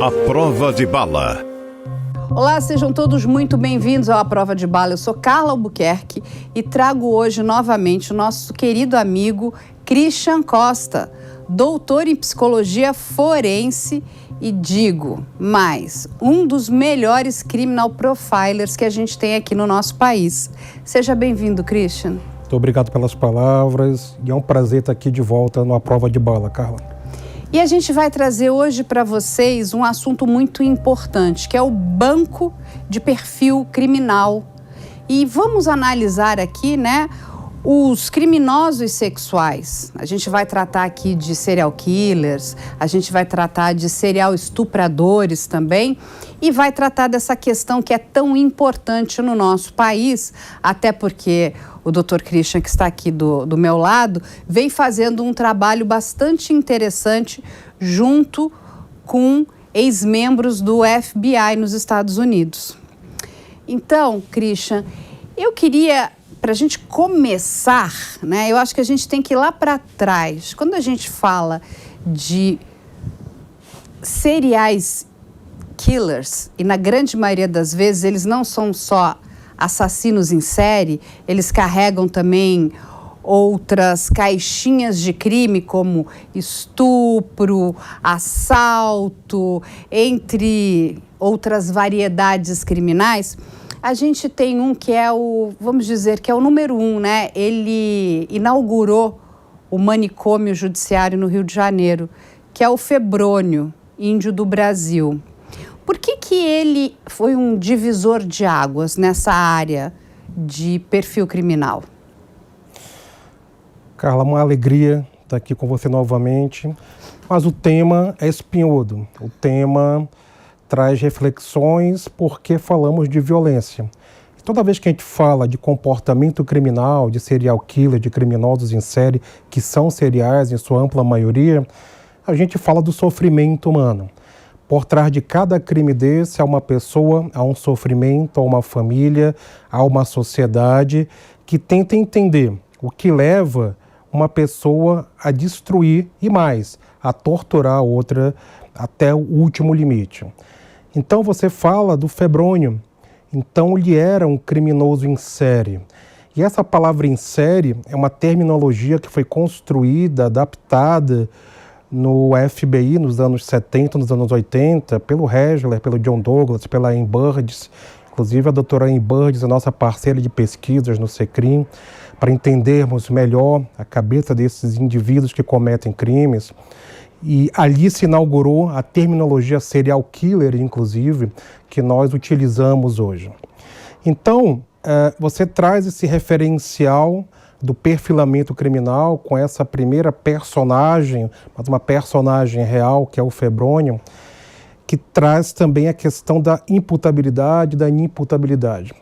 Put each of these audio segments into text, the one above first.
A Prova de Bala. Olá, sejam todos muito bem-vindos ao A Prova de Bala. Eu sou Carla Albuquerque e trago hoje novamente o nosso querido amigo Christian Costa, doutor em psicologia forense e digo mais, um dos melhores criminal profilers que a gente tem aqui no nosso país. Seja bem-vindo, Christian. Muito obrigado pelas palavras e é um prazer estar aqui de volta no A Prova de Bala, Carla. E a gente vai trazer hoje para vocês um assunto muito importante, que é o banco de perfil criminal. E vamos analisar aqui, os criminosos sexuais. A gente vai tratar aqui de serial killers, a gente vai tratar de serial estupradores também e vai tratar dessa questão que é tão importante no nosso país, até porque o Dr. Christian, que está aqui do meu lado, vem fazendo um trabalho bastante interessante junto com ex-membros do FBI nos Estados Unidos. Então, Christian, eu queria, para a gente começar, eu acho que a gente tem que ir lá para trás. Quando a gente fala de serial killers, e na grande maioria das vezes eles não são só assassinos em série, eles carregam também outras caixinhas de crime como estupro, assalto, entre outras variedades criminais. A gente tem um que é vamos dizer, que é o número 1, Ele inaugurou o manicômio judiciário no Rio de Janeiro, que é o Febrônio, índio do Brasil. Por que ele foi um divisor de águas nessa área de perfil criminal? Carla, uma alegria estar aqui com você novamente, mas o tema é espinhudo. O tema traz reflexões porque falamos de violência. Toda vez que a gente fala de comportamento criminal, de serial killer, de criminosos em série, que são seriais em sua ampla maioria, a gente fala do sofrimento humano. Por trás de cada crime desse há uma pessoa, há um sofrimento, há uma família, há uma sociedade que tenta entender o que leva uma pessoa a destruir e mais, a torturar a outra até o último limite. Então você fala do Febrônio, então ele era um criminoso em série. E essa palavra em série é uma terminologia que foi construída, adaptada no FBI nos anos 70, nos anos 80, pelo Hegler, pelo John Douglas, pela Anne Burgess. Inclusive a doutora Anne Burgess é nossa parceira de pesquisas no CECRIM, para entendermos melhor a cabeça desses indivíduos que cometem crimes. E ali se inaugurou a terminologia serial killer, inclusive, que nós utilizamos hoje. Então, você traz esse referencial do perfilamento criminal com essa primeira personagem, mas uma personagem real, que é o Febrônio, que traz também a questão da imputabilidade e da inimputabilidade.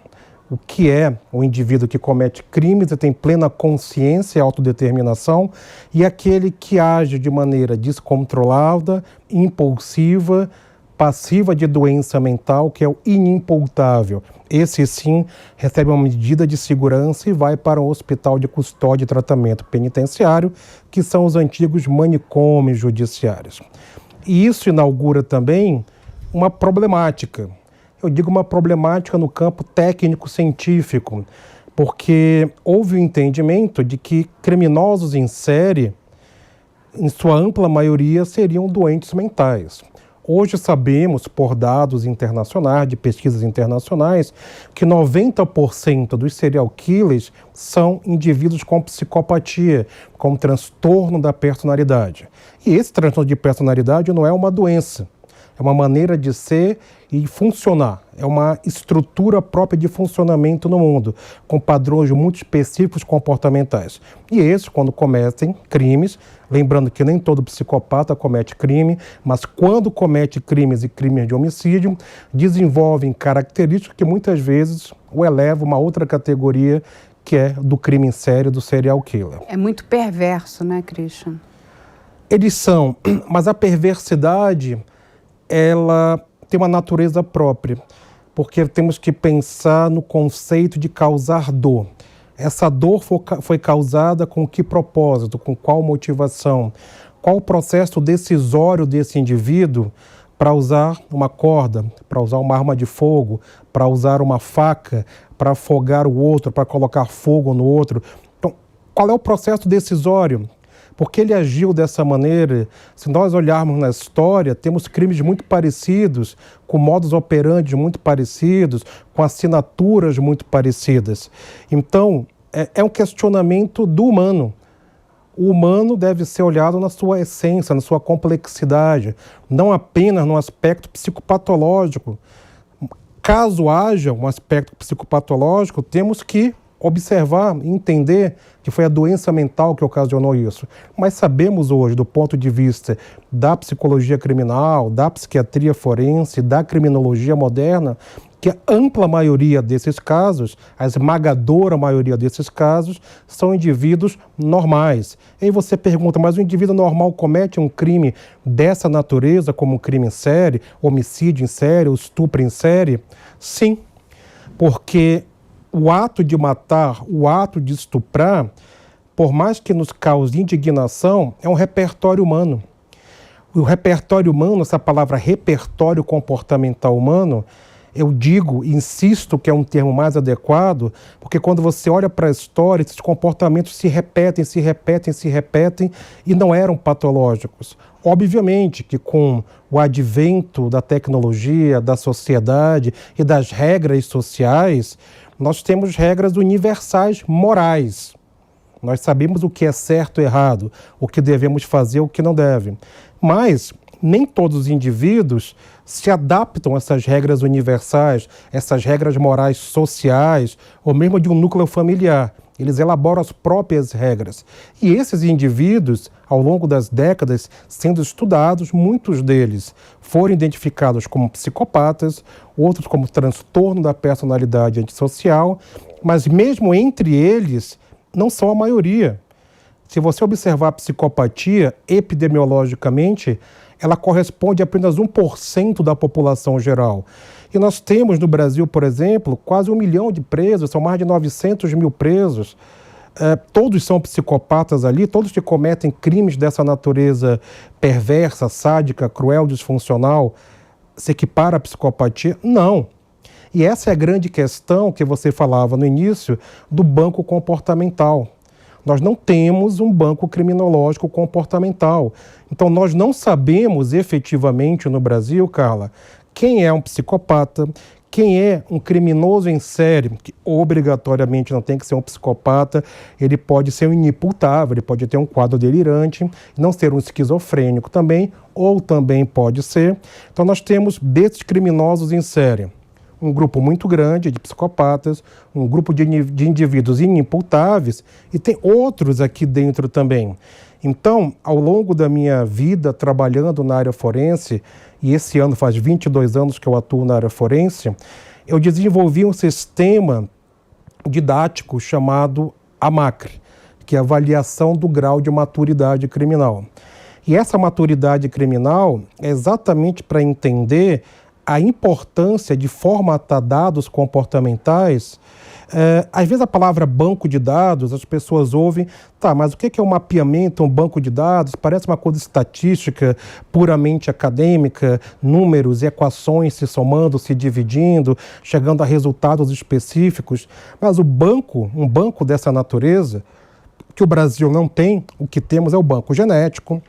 O que é o indivíduo que comete crimes e tem plena consciência e autodeterminação, e aquele que age de maneira descontrolada, impulsiva, passiva de doença mental, que é o inimputável. Esse sim recebe uma medida de segurança e vai para um hospital de custódia e tratamento penitenciário, que são os antigos manicômios judiciários. E isso inaugura também uma problemática. Eu digo uma problemática no campo técnico-científico, porque houve o entendimento de que criminosos em série, em sua ampla maioria, seriam doentes mentais. Hoje sabemos, por dados internacionais, de pesquisas internacionais, que 90% dos serial killers são indivíduos com psicopatia, com transtorno da personalidade. E esse transtorno de personalidade não é uma doença, é uma maneira de ser e funcionar. É uma estrutura própria de funcionamento no mundo, com padrões muito específicos comportamentais. E esses, quando cometem crimes, lembrando que nem todo psicopata comete crime, mas quando comete crimes e crimes de homicídio, desenvolvem características que muitas vezes o elevam a uma outra categoria, que é do crime em série, do serial killer. É muito perverso, Christian? Eles são, mas a perversidade, ela tem uma natureza própria, porque temos que pensar no conceito de causar dor. Essa dor foi causada com que propósito, com qual motivação, qual o processo decisório desse indivíduo para usar uma corda, para usar uma arma de fogo, para usar uma faca, para afogar o outro, para colocar fogo no outro. Então, qual é o processo decisório? Por que ele agiu dessa maneira? Se nós olharmos na história, temos crimes muito parecidos, com modus operandi muito parecidos, com assinaturas muito parecidas. Então, é um questionamento do humano. O humano deve ser olhado na sua essência, na sua complexidade, não apenas no aspecto psicopatológico. Caso haja um aspecto psicopatológico, temos que observar e entender que foi a doença mental que ocasionou isso. Mas sabemos hoje, do ponto de vista da psicologia criminal, da psiquiatria forense, da criminologia moderna, que a ampla maioria desses casos, a esmagadora maioria desses casos, são indivíduos normais. E aí você pergunta, mas o indivíduo normal comete um crime dessa natureza, como um crime em série, homicídio em série, ou estupro em série? Sim, porque o ato de matar, o ato de estuprar, por mais que nos cause indignação, é um repertório humano. O repertório humano, essa palavra repertório comportamental humano, eu digo, insisto que é um termo mais adequado, porque quando você olha para a história, esses comportamentos se repetem e não eram patológicos. Obviamente que com o advento da tecnologia, da sociedade e das regras sociais, nós temos regras universais morais. Nós sabemos o que é certo e errado, o que devemos fazer, o que não deve. Mas nem todos os indivíduos se adaptam a essas regras universais, essas regras morais sociais, ou mesmo de um núcleo familiar. Eles elaboram as próprias regras. E esses indivíduos, ao longo das décadas, sendo estudados, muitos deles foram identificados como psicopatas, outros como transtorno da personalidade antissocial, mas mesmo entre eles, não são a maioria. Se você observar a psicopatia, epidemiologicamente, ela corresponde a apenas 1% da população geral. E nós temos no Brasil, por exemplo, quase 1 milhão de presos, são mais de 900 mil presos. Todos são psicopatas ali, todos que cometem crimes dessa natureza perversa, sádica, cruel, disfuncional, se equipara à psicopatia? Não. E essa é a grande questão que você falava no início do banco comportamental. Nós não temos um banco criminológico comportamental. Então, nós não sabemos efetivamente no Brasil, Carla, quem é um psicopata, quem é um criminoso em série, que obrigatoriamente não tem que ser um psicopata, ele pode ser um inimputável, ele pode ter um quadro delirante, não ser um esquizofrênico também, ou também pode ser. Então, nós temos desses criminosos em série um grupo muito grande de psicopatas, um grupo de indivíduos inimputáveis, e tem outros aqui dentro também. Então, ao longo da minha vida trabalhando na área forense, e esse ano faz 22 anos que eu atuo na área forense, eu desenvolvi um sistema didático chamado AMACRE, que é a avaliação do grau de maturidade criminal. E essa maturidade criminal é exatamente para entender a importância de formatar dados comportamentais. Às vezes a palavra banco de dados, as pessoas ouvem, tá, mas o que é um mapeamento, um banco de dados? Parece uma coisa estatística, puramente acadêmica, números, equações se somando, se dividindo, chegando a resultados específicos. Mas um banco dessa natureza, que o Brasil não tem, o que temos é o banco genético.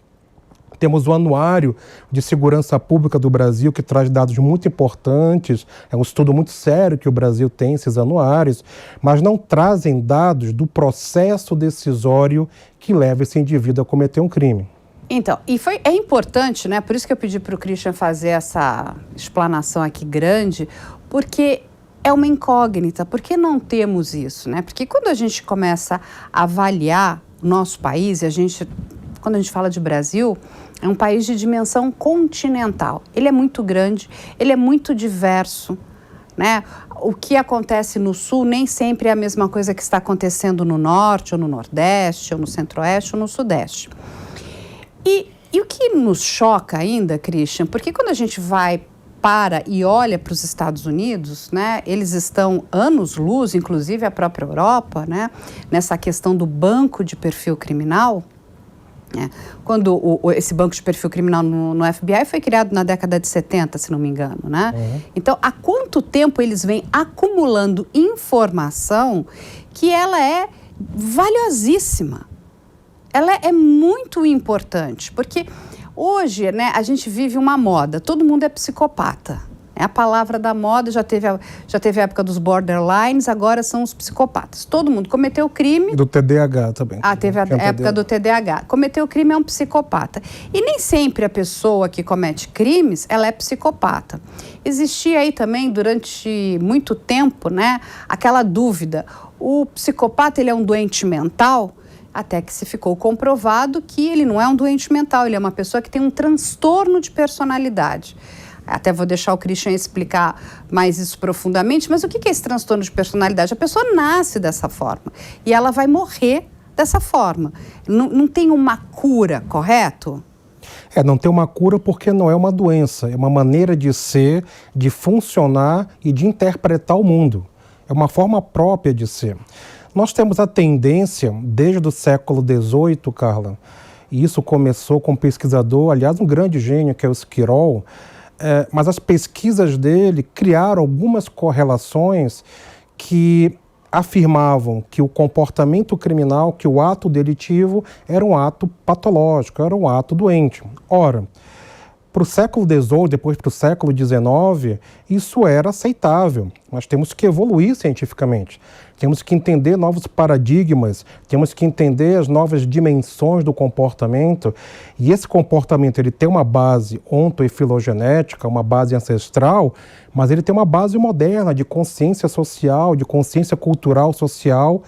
Temos o Anuário de Segurança Pública do Brasil, que traz dados muito importantes. É um estudo muito sério que o Brasil tem, esses anuários, mas não trazem dados do processo decisório que leva esse indivíduo a cometer um crime. Então, é importante, né? Por isso que eu pedi para o Christian fazer essa explanação aqui grande, porque é uma incógnita. Por que não temos isso, né? Porque quando a gente começa a avaliar o nosso país, quando a gente fala de Brasil, é um país de dimensão continental. Ele é muito grande, ele é muito diverso, né? O que acontece no Sul nem sempre é a mesma coisa que está acontecendo no Norte, ou no Nordeste, ou no Centro-Oeste, ou no Sudeste. E o que nos choca ainda, Christian, porque quando a gente para e olha para os Estados Unidos, né, eles estão anos-luz, inclusive a própria Europa, né, nessa questão do banco de perfil criminal. Quando esse banco de perfil criminal no FBI foi criado na década de 70, se não me engano, né? Então, há quanto tempo eles vêm acumulando informação que ela é valiosíssima? Ela é muito importante, porque hoje, né, a gente vive uma moda, todo mundo é psicopata. É a palavra da moda, já teve a época dos borderlines, agora são os psicopatas. Todo mundo cometeu crime... E do TDAH também. Teve a época do TDAH. Cometeu crime é um psicopata. E nem sempre a pessoa que comete crimes, ela é psicopata. Existia aí também, durante muito tempo, né, aquela dúvida. O psicopata, ele é um doente mental? Até que se ficou comprovado que ele não é um doente mental, ele é uma pessoa que tem um transtorno de personalidade. Até vou deixar o Christian explicar mais isso profundamente, mas o que é esse transtorno de personalidade? A pessoa nasce dessa forma e ela vai morrer dessa forma. Não tem uma cura, correto? Não tem uma cura porque não é uma doença, é uma maneira de ser, de funcionar e de interpretar o mundo. É uma forma própria de ser. Nós temos a tendência, desde o século XVIII, Carla, e isso começou com um pesquisador, aliás, um grande gênio, que é o Esquirol, mas as pesquisas dele criaram algumas correlações que afirmavam que o comportamento criminal, que o ato delitivo era um ato patológico, era um ato doente. Ora, para o século XVIII, depois para o século XIX, isso era aceitável, mas temos que evoluir cientificamente. Temos que entender novos paradigmas, temos que entender as novas dimensões do comportamento, e esse comportamento ele tem uma base onto- e filogenética, uma base ancestral, mas ele tem uma base moderna de consciência social, de consciência cultural social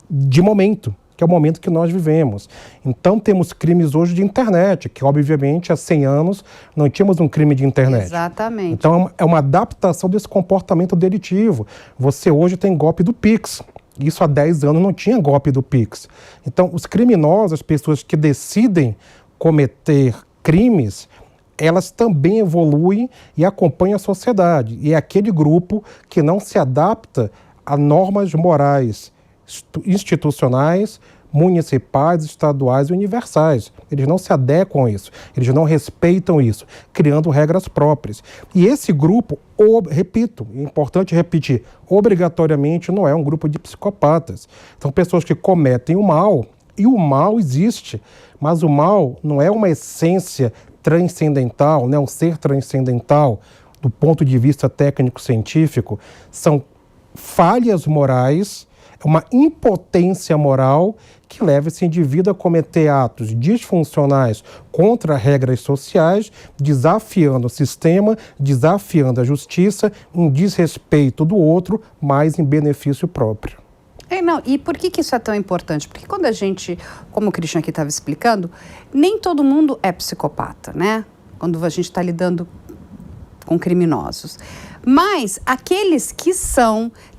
de momento, que é o momento que nós vivemos. Então temos crimes hoje de internet, que obviamente há 100 anos não tínhamos um crime de internet. Exatamente. Então é uma adaptação desse comportamento delitivo. Você hoje tem golpe do Pix. Isso há 10 anos não tinha golpe do Pix. Então os criminosos, as pessoas que decidem cometer crimes, elas também evoluem e acompanham a sociedade. E é aquele grupo que não se adapta a normas morais institucionais, municipais, estaduais e universais. Eles não se adequam a isso, eles não respeitam isso, criando regras próprias. E esse grupo, repito, é importante repetir, obrigatoriamente não é um grupo de psicopatas. São pessoas que cometem o mal, e o mal existe, mas o mal não é uma essência transcendental, não é um ser transcendental do ponto de vista técnico-científico, são falhas morais, uma impotência moral que leva esse indivíduo a cometer atos disfuncionais contra regras sociais, desafiando o sistema, desafiando a justiça, em desrespeito do outro, mas em benefício próprio. E por que isso é tão importante? Porque quando a gente, como o Christian aqui estava explicando, nem todo mundo é psicopata, né? Quando a gente está lidando com criminosos. Mas aqueles que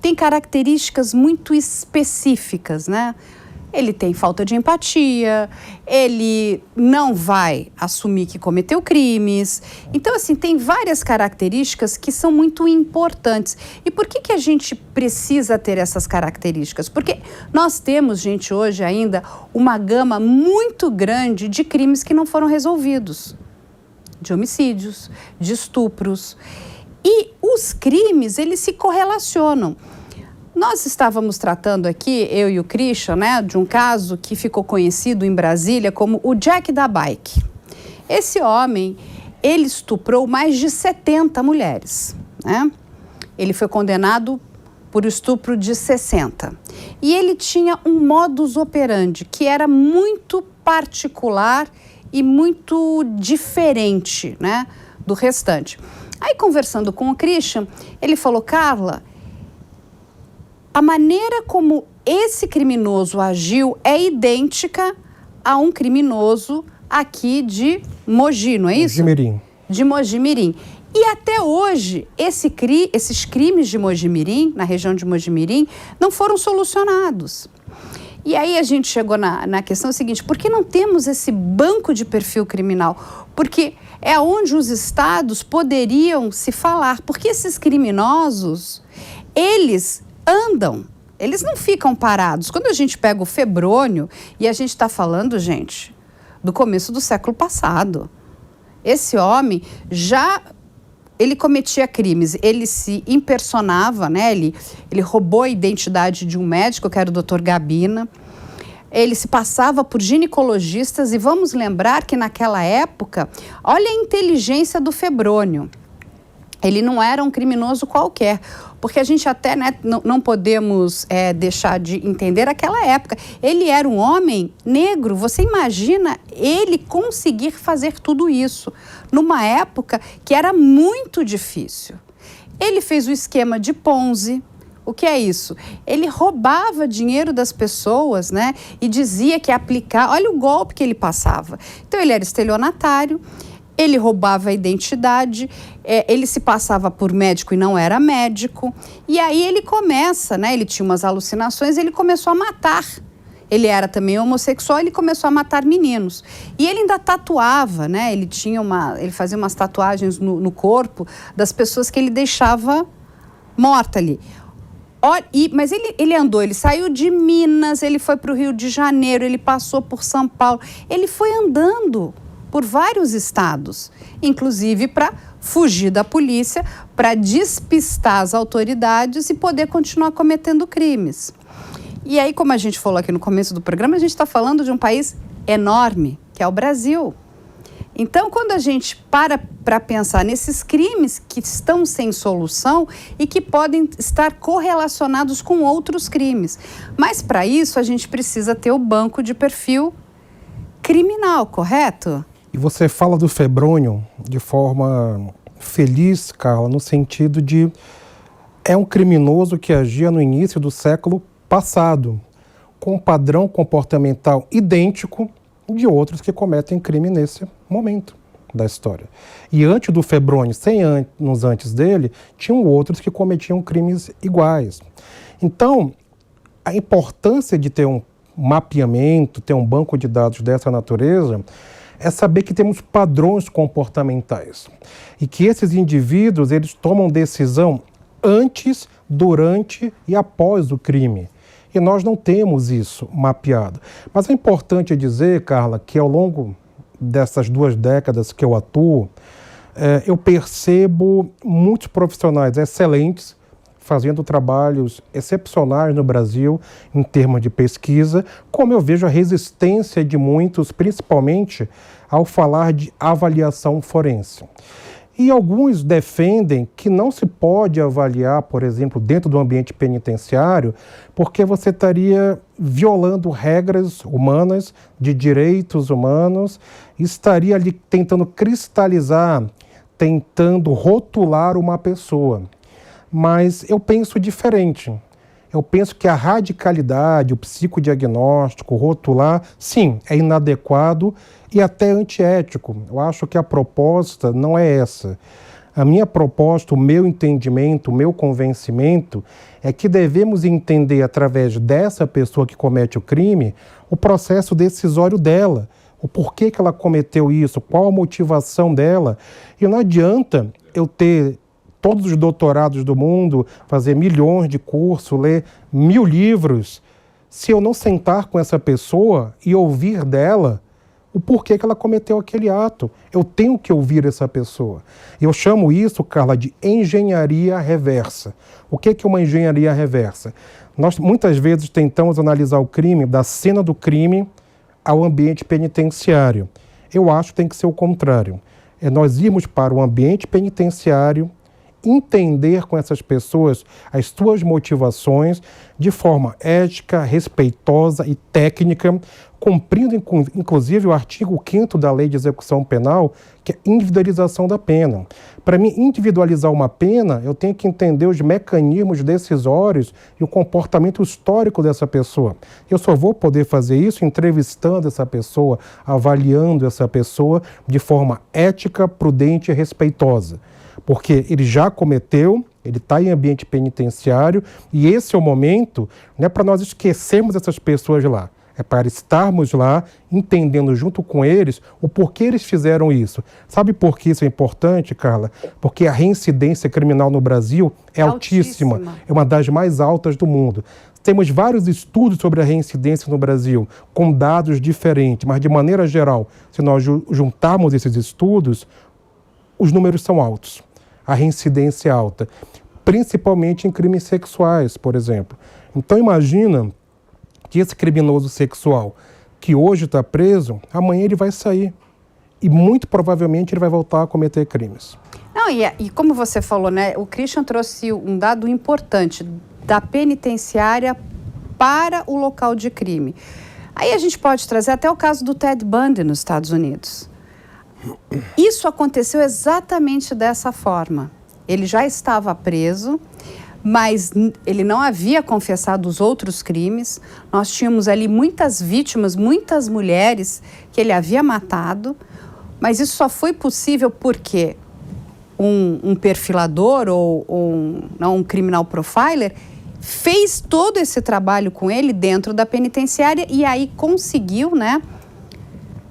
têm características muito específicas, né? Ele tem falta de empatia, ele não vai assumir que cometeu crimes. Então, assim, tem várias características que são muito importantes. E por que a gente precisa ter essas características? Porque nós temos, gente, hoje ainda uma gama muito grande de crimes que não foram resolvidos. De homicídios, de estupros. E os crimes, eles se correlacionam. Nós estávamos tratando aqui, eu e o Christian, né, de um caso que ficou conhecido em Brasília como o Jack da Bike. Esse homem, ele estuprou mais de 70 mulheres, né? Ele foi condenado por estupro de 60. E ele tinha um modus operandi que era muito particular e muito diferente, né, do restante. Aí, conversando com o Christian, ele falou, Carla, a maneira como esse criminoso agiu é idêntica a um criminoso aqui de Mogi, não é isso? Mogi-mirim. De Mogi-mirim. E até hoje, esses crimes de Mogi-mirim, na região de Mogi-mirim, não foram solucionados. E aí a gente chegou na questão seguinte, por que não temos esse banco de perfil criminal? Porque é onde os estados poderiam se falar, porque esses criminosos, eles andam, eles não ficam parados. Quando a gente pega o Febrônio, e a gente está falando, gente, do começo do século passado. Esse homem ele cometia crimes, ele se impersonava, né? Ele roubou a identidade de um médico, que era o Dr. Gabina. Ele se passava por ginecologistas e vamos lembrar que naquela época, olha a inteligência do Febrônio. Ele não era um criminoso qualquer, porque a gente até, né, não podemos deixar de entender aquela época. Ele era um homem negro, você imagina ele conseguir fazer tudo isso numa época que era muito difícil. Ele fez o esquema de Ponzi. O que é isso? Ele roubava dinheiro das pessoas, né, e dizia que ia aplicar. Olha o golpe que ele passava. Então ele era estelionatário. Ele roubava a identidade, ele se passava por médico e não era médico. E aí ele começa, né? Ele tinha umas alucinações, ele começou a matar. Ele era também homossexual, ele começou a matar meninos. E ele ainda tatuava, né? Ele fazia umas tatuagens no corpo das pessoas que ele deixava morta ali. Mas ele andou, ele saiu de Minas, ele foi para o Rio de Janeiro, ele passou por São Paulo. Ele foi andando por vários estados, inclusive para fugir da polícia, para despistar as autoridades e poder continuar cometendo crimes. E aí, como a gente falou aqui no começo do programa, a gente está falando de um país enorme, que é o Brasil. Então, quando a gente para pensar nesses crimes que estão sem solução e que podem estar correlacionados com outros crimes. Mas, para isso, a gente precisa ter o banco de perfil criminal, correto? E você fala do Febrônio de forma feliz, Carla, no sentido de é um criminoso que agia no início do século passado, com um padrão comportamental idêntico de outros que cometem crime nesse momento da história. E antes do Febrônio, 100 anos antes dele, tinham outros que cometiam crimes iguais. Então, a importância de ter um mapeamento, ter um banco de dados dessa natureza, é saber que temos padrões comportamentais e que esses indivíduos eles tomam decisão antes, durante e após o crime. E nós não temos isso mapeado. Mas é importante dizer, Carla, que ao longo dessas 2 décadas que eu atuo, eu percebo muitos profissionais excelentes fazendo trabalhos excepcionais no Brasil em termos de pesquisa, como eu vejo a resistência de muitos, principalmente ao falar de avaliação forense. E alguns defendem que não se pode avaliar, por exemplo, dentro do ambiente penitenciário, porque você estaria violando regras humanas, de direitos humanos, e estaria ali tentando cristalizar, tentando rotular uma pessoa. Mas eu penso diferente. Eu penso que a radicalidade, o psicodiagnóstico, rotular, sim, é inadequado e até antiético. Eu acho que a proposta não é essa. A minha proposta, o meu entendimento, o meu convencimento é que devemos entender, através dessa pessoa que comete o crime, o processo decisório dela, o porquê que ela cometeu isso, qual a motivação dela. E não adianta eu ter todos os doutorados do mundo, fazer milhões de cursos, ler 1000 livros, se eu não sentar com essa pessoa e ouvir dela o porquê que ela cometeu aquele ato. Eu tenho que ouvir essa pessoa. Eu chamo isso, Carla, de engenharia reversa. O que é uma engenharia reversa? Nós muitas vezes tentamos analisar o crime, da cena do crime ao ambiente penitenciário. Eu acho que tem que ser o contrário. É nós irmos para o ambiente penitenciário, entender com essas pessoas as suas motivações de forma ética, respeitosa e técnica, cumprindo inclusive o artigo 5º da Lei de Execução Penal, que é a individualização da pena. Para mim, individualizar uma pena, eu tenho que entender os mecanismos decisórios e o comportamento histórico dessa pessoa. Eu só vou poder fazer isso entrevistando essa pessoa, avaliando essa pessoa de forma ética, prudente e respeitosa. Porque ele já cometeu, ele está em ambiente penitenciário e esse é o momento, não é para nós esquecermos essas pessoas lá, é para estarmos lá entendendo junto com eles o porquê eles fizeram isso. Sabe por que isso é importante, Carla? Porque a reincidência criminal no Brasil é altíssima, é uma das mais altas do mundo. temos vários estudos sobre a reincidência no Brasil, com dados diferentes, mas de maneira geral, se nós juntarmos esses estudos, os números são altos, a reincidência é alta, principalmente em crimes sexuais, por exemplo. Então imagina que esse criminoso sexual que hoje está preso, amanhã ele vai sair e muito provavelmente ele vai voltar a cometer crimes. Não, e como você falou, né, o Christian trouxe um dado importante da penitenciária para o local de crime. Aí a gente pode trazer até o caso do Ted Bundy nos Estados Unidos. Isso aconteceu exatamente dessa forma. Ele já estava preso, mas ele não havia confessado os outros crimes. Nós tínhamos ali muitas vítimas, muitas mulheres que ele havia matado, mas isso só foi possível porque um perfilador ou um criminal profiler fez todo esse trabalho com ele dentro da penitenciária e aí conseguiu, né,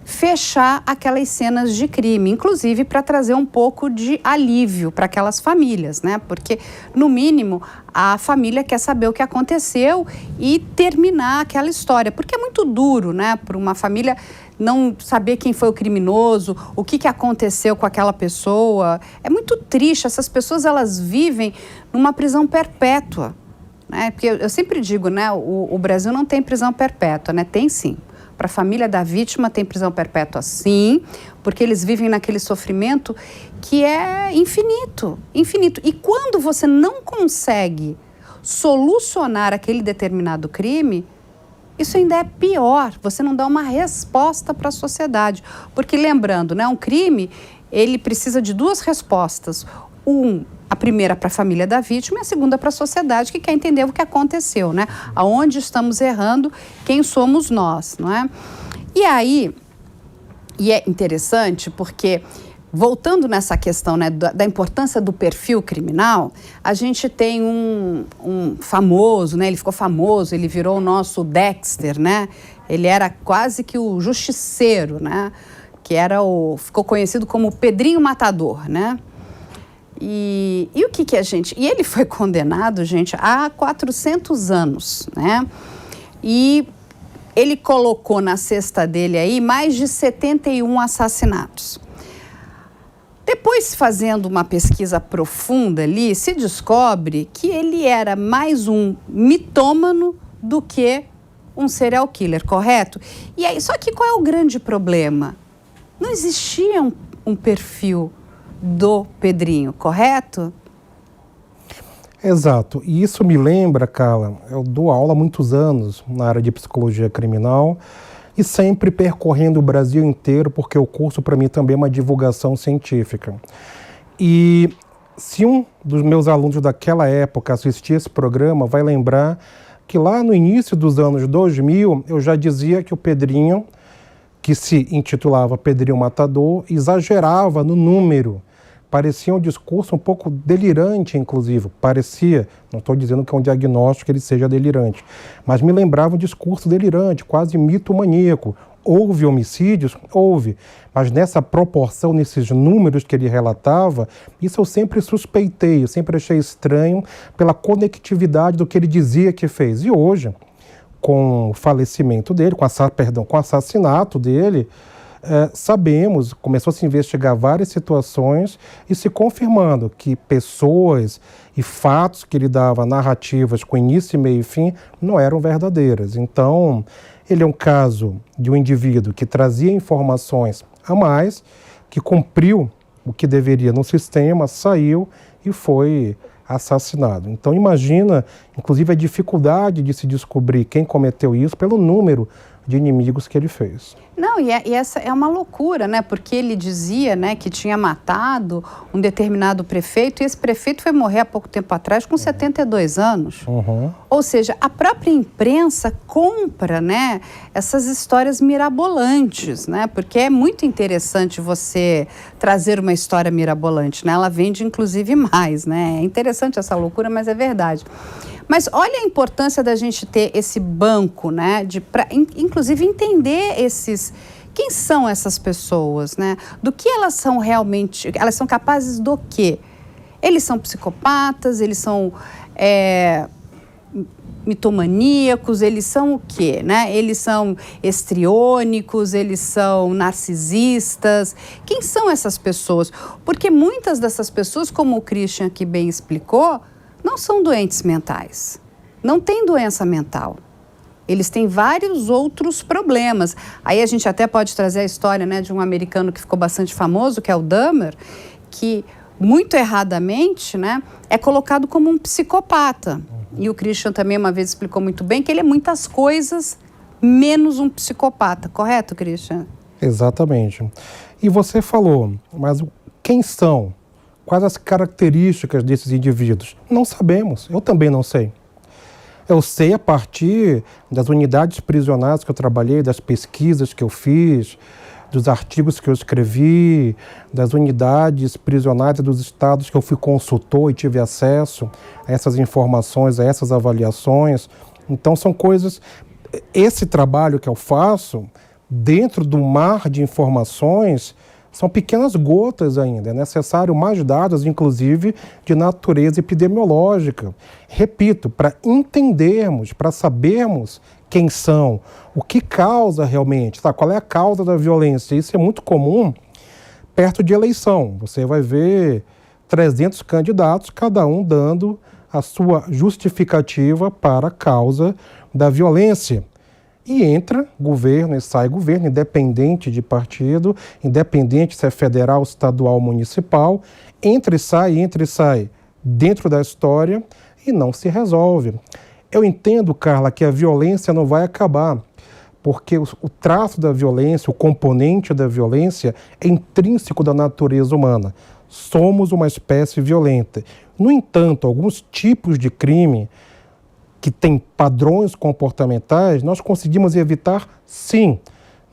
fechar aquelas cenas de crime, inclusive para trazer um pouco de alívio para aquelas famílias, né? Porque, no mínimo, a família quer saber o que aconteceu e terminar aquela história, porque é muito duro, né, para uma família não saber quem foi o criminoso, o que aconteceu com aquela pessoa. É muito triste, essas pessoas elas vivem numa prisão perpétua, né? Porque eu sempre digo, né, o Brasil não tem prisão perpétua, né? Tem sim. Para a família da vítima tem prisão perpétua sim, porque eles vivem naquele sofrimento que é infinito, infinito. E quando você não consegue solucionar aquele determinado crime, isso ainda é pior, você não dá uma resposta para a sociedade. Porque lembrando, né, um crime, ele precisa de duas respostas. A primeira para a família da vítima e a segunda para a sociedade, que quer entender o que aconteceu, né? Aonde estamos errando, quem somos nós, não é? E aí, e é interessante porque, voltando nessa questão, né, da importância do perfil criminal, a gente tem um famoso, né? Ele ficou famoso, ele virou o nosso Dexter, né? Ele era quase que o justiceiro, né? Que ficou conhecido como o Pedrinho Matador, né? E o que a gente... E ele foi condenado, gente, há 400 anos, né? E ele colocou na cesta dele aí mais de 71 assassinatos. Depois, fazendo uma pesquisa profunda ali, se descobre que ele era mais um mitômano do que um serial killer, correto? E aí, só que qual é o grande problema? Não existia um perfil do Pedrinho, correto? Exato. E isso me lembra, Carla, eu dou aula há muitos anos na área de psicologia criminal e sempre percorrendo o Brasil inteiro, porque o curso para mim também é uma divulgação científica. E se um dos meus alunos daquela época assistir esse programa, vai lembrar que lá no início dos anos 2000, eu já dizia que o Pedrinho, que se intitulava Pedrinho Matador, exagerava no número. Parecia um discurso um pouco delirante, inclusive. Parecia, não estou dizendo que é um diagnóstico que ele seja delirante, mas me lembrava um discurso delirante, quase mitomaníaco. Houve homicídios? Houve. Mas nessa proporção, nesses números que ele relatava, isso eu sempre suspeitei, eu sempre achei estranho pela conectividade do que ele dizia que fez. E hoje, com o falecimento dele, com o assassinato dele, sabemos, começou a se investigar várias situações e se confirmando que pessoas e fatos que ele dava narrativas com início, meio e fim não eram verdadeiras. Então, ele é um caso de um indivíduo que trazia informações a mais, que cumpriu o que deveria no sistema, saiu e foi assassinado. Então, imagina, inclusive, a dificuldade de se descobrir quem cometeu isso pelo número de inimigos que ele fez. Não, e essa é uma loucura, né? Porque ele dizia, né, que tinha matado um determinado prefeito e esse prefeito foi morrer há pouco tempo atrás com 72 anos. Ou seja, a própria imprensa compra, né, essas histórias mirabolantes, né? Porque é muito interessante você trazer uma história mirabolante, né? Ela vende, inclusive, mais, né? É interessante essa loucura, mas é verdade. Mas olha a importância da gente ter esse banco, né, para inclusive entender quem são essas pessoas, né? Do que elas são realmente, elas são capazes do quê? Eles são psicopatas, eles são mitomaníacos, eles são o quê, né? Eles são estriônicos, eles são narcisistas. Quem são essas pessoas? Porque muitas dessas pessoas, como o Christian aqui bem explicou, não são doentes mentais, não têm doença mental. Eles têm vários outros problemas. Aí a gente até pode trazer a história, né, de um americano que ficou bastante famoso, que é o Dahmer, que muito erradamente, né, é colocado como um psicopata. E o Christian também uma vez explicou muito bem que ele é muitas coisas menos um psicopata. Correto, Christian? Exatamente. E você falou, mas quem são? Quais as características desses indivíduos? Não sabemos, eu também não sei. Eu sei a partir das unidades prisionais que eu trabalhei, das pesquisas que eu fiz, dos artigos que eu escrevi, das unidades prisionais dos estados que eu fui consultor e tive acesso a essas informações, a essas avaliações. Então são coisas... Esse trabalho que eu faço, dentro do mar de informações, são pequenas gotas ainda. É necessário mais dados, inclusive, de natureza epidemiológica. Repito, para entendermos, para sabermos quem são, o que causa realmente, tá? Qual é a causa da violência. Isso é muito comum perto de eleição. Você vai ver 300 candidatos, cada um dando a sua justificativa para a causa da violência. E entra governo e sai governo, independente de partido, independente se é federal, estadual, municipal, entra e sai dentro da história e não se resolve. Eu entendo, Carla, que a violência não vai acabar, porque o traço da violência, o componente da violência é intrínseco da natureza humana. Somos uma espécie violenta. No entanto, alguns tipos de crime que têm padrões comportamentais, nós conseguimos evitar, sim.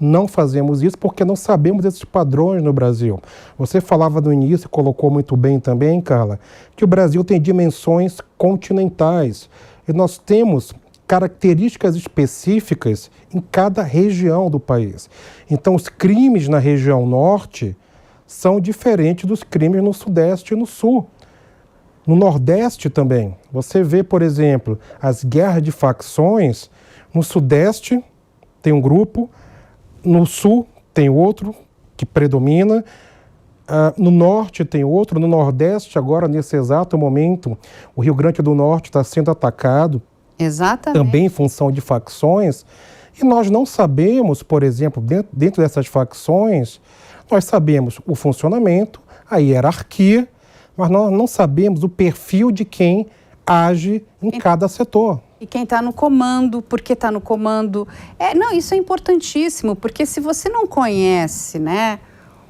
Não fazemos isso porque não sabemos esses padrões no Brasil. Você falava no início, colocou muito bem também, Carla, que o Brasil tem dimensões continentais. E nós temos características específicas em cada região do país. Então, os crimes na região norte são diferentes dos crimes no sudeste e no sul. No Nordeste também. Você vê, por exemplo, as guerras de facções. No Sudeste tem um grupo, no Sul tem outro que predomina, no Norte tem outro, no Nordeste agora, nesse exato momento, o Rio Grande do Norte está sendo atacado. Exatamente. Também em função de facções. E nós não sabemos, por exemplo, dentro dessas facções, nós sabemos o funcionamento, a hierarquia, mas nós não sabemos o perfil de quem age em cada setor. E quem está no comando, por que está no comando. Não, isso é importantíssimo, porque se você não conhece, né,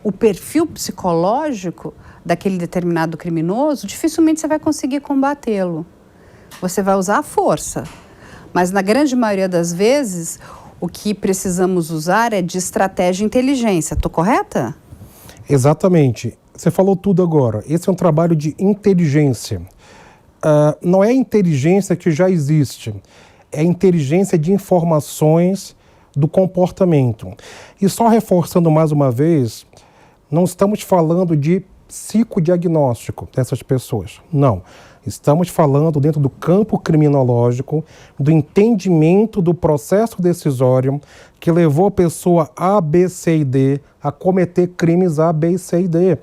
o perfil psicológico daquele determinado criminoso, dificilmente você vai conseguir combatê-lo. Você vai usar a força. Mas na grande maioria das vezes, o que precisamos usar é de estratégia e inteligência. Estou correta? Exatamente. Você falou tudo agora. Esse é um trabalho de inteligência. Não é a inteligência que já existe, é a inteligência de informações do comportamento. E só reforçando mais uma vez, não estamos falando de psicodiagnóstico dessas pessoas. Não. Estamos falando dentro do campo criminológico, do entendimento do processo decisório que levou a pessoa A, B, C e D a cometer crimes A, B, C e D.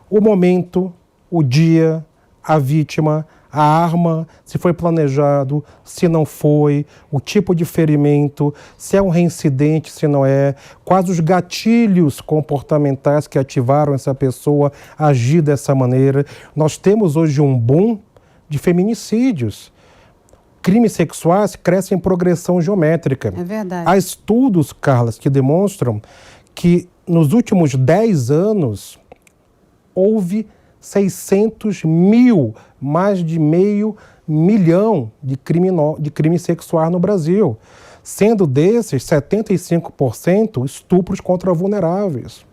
O momento, o dia, a vítima, a arma, se foi planejado, se não foi, o tipo de ferimento, se é um reincidente, se não é, quais os gatilhos comportamentais que ativaram essa pessoa a agir dessa maneira. Nós temos hoje um boom de feminicídios. Crimes sexuais crescem em progressão geométrica. É verdade. Há estudos, Carlas, que demonstram que nos últimos 10 anos houve 600 mil, mais de meio milhão de crimes sexuais no Brasil. Sendo desses, 75% estupros contra vulneráveis.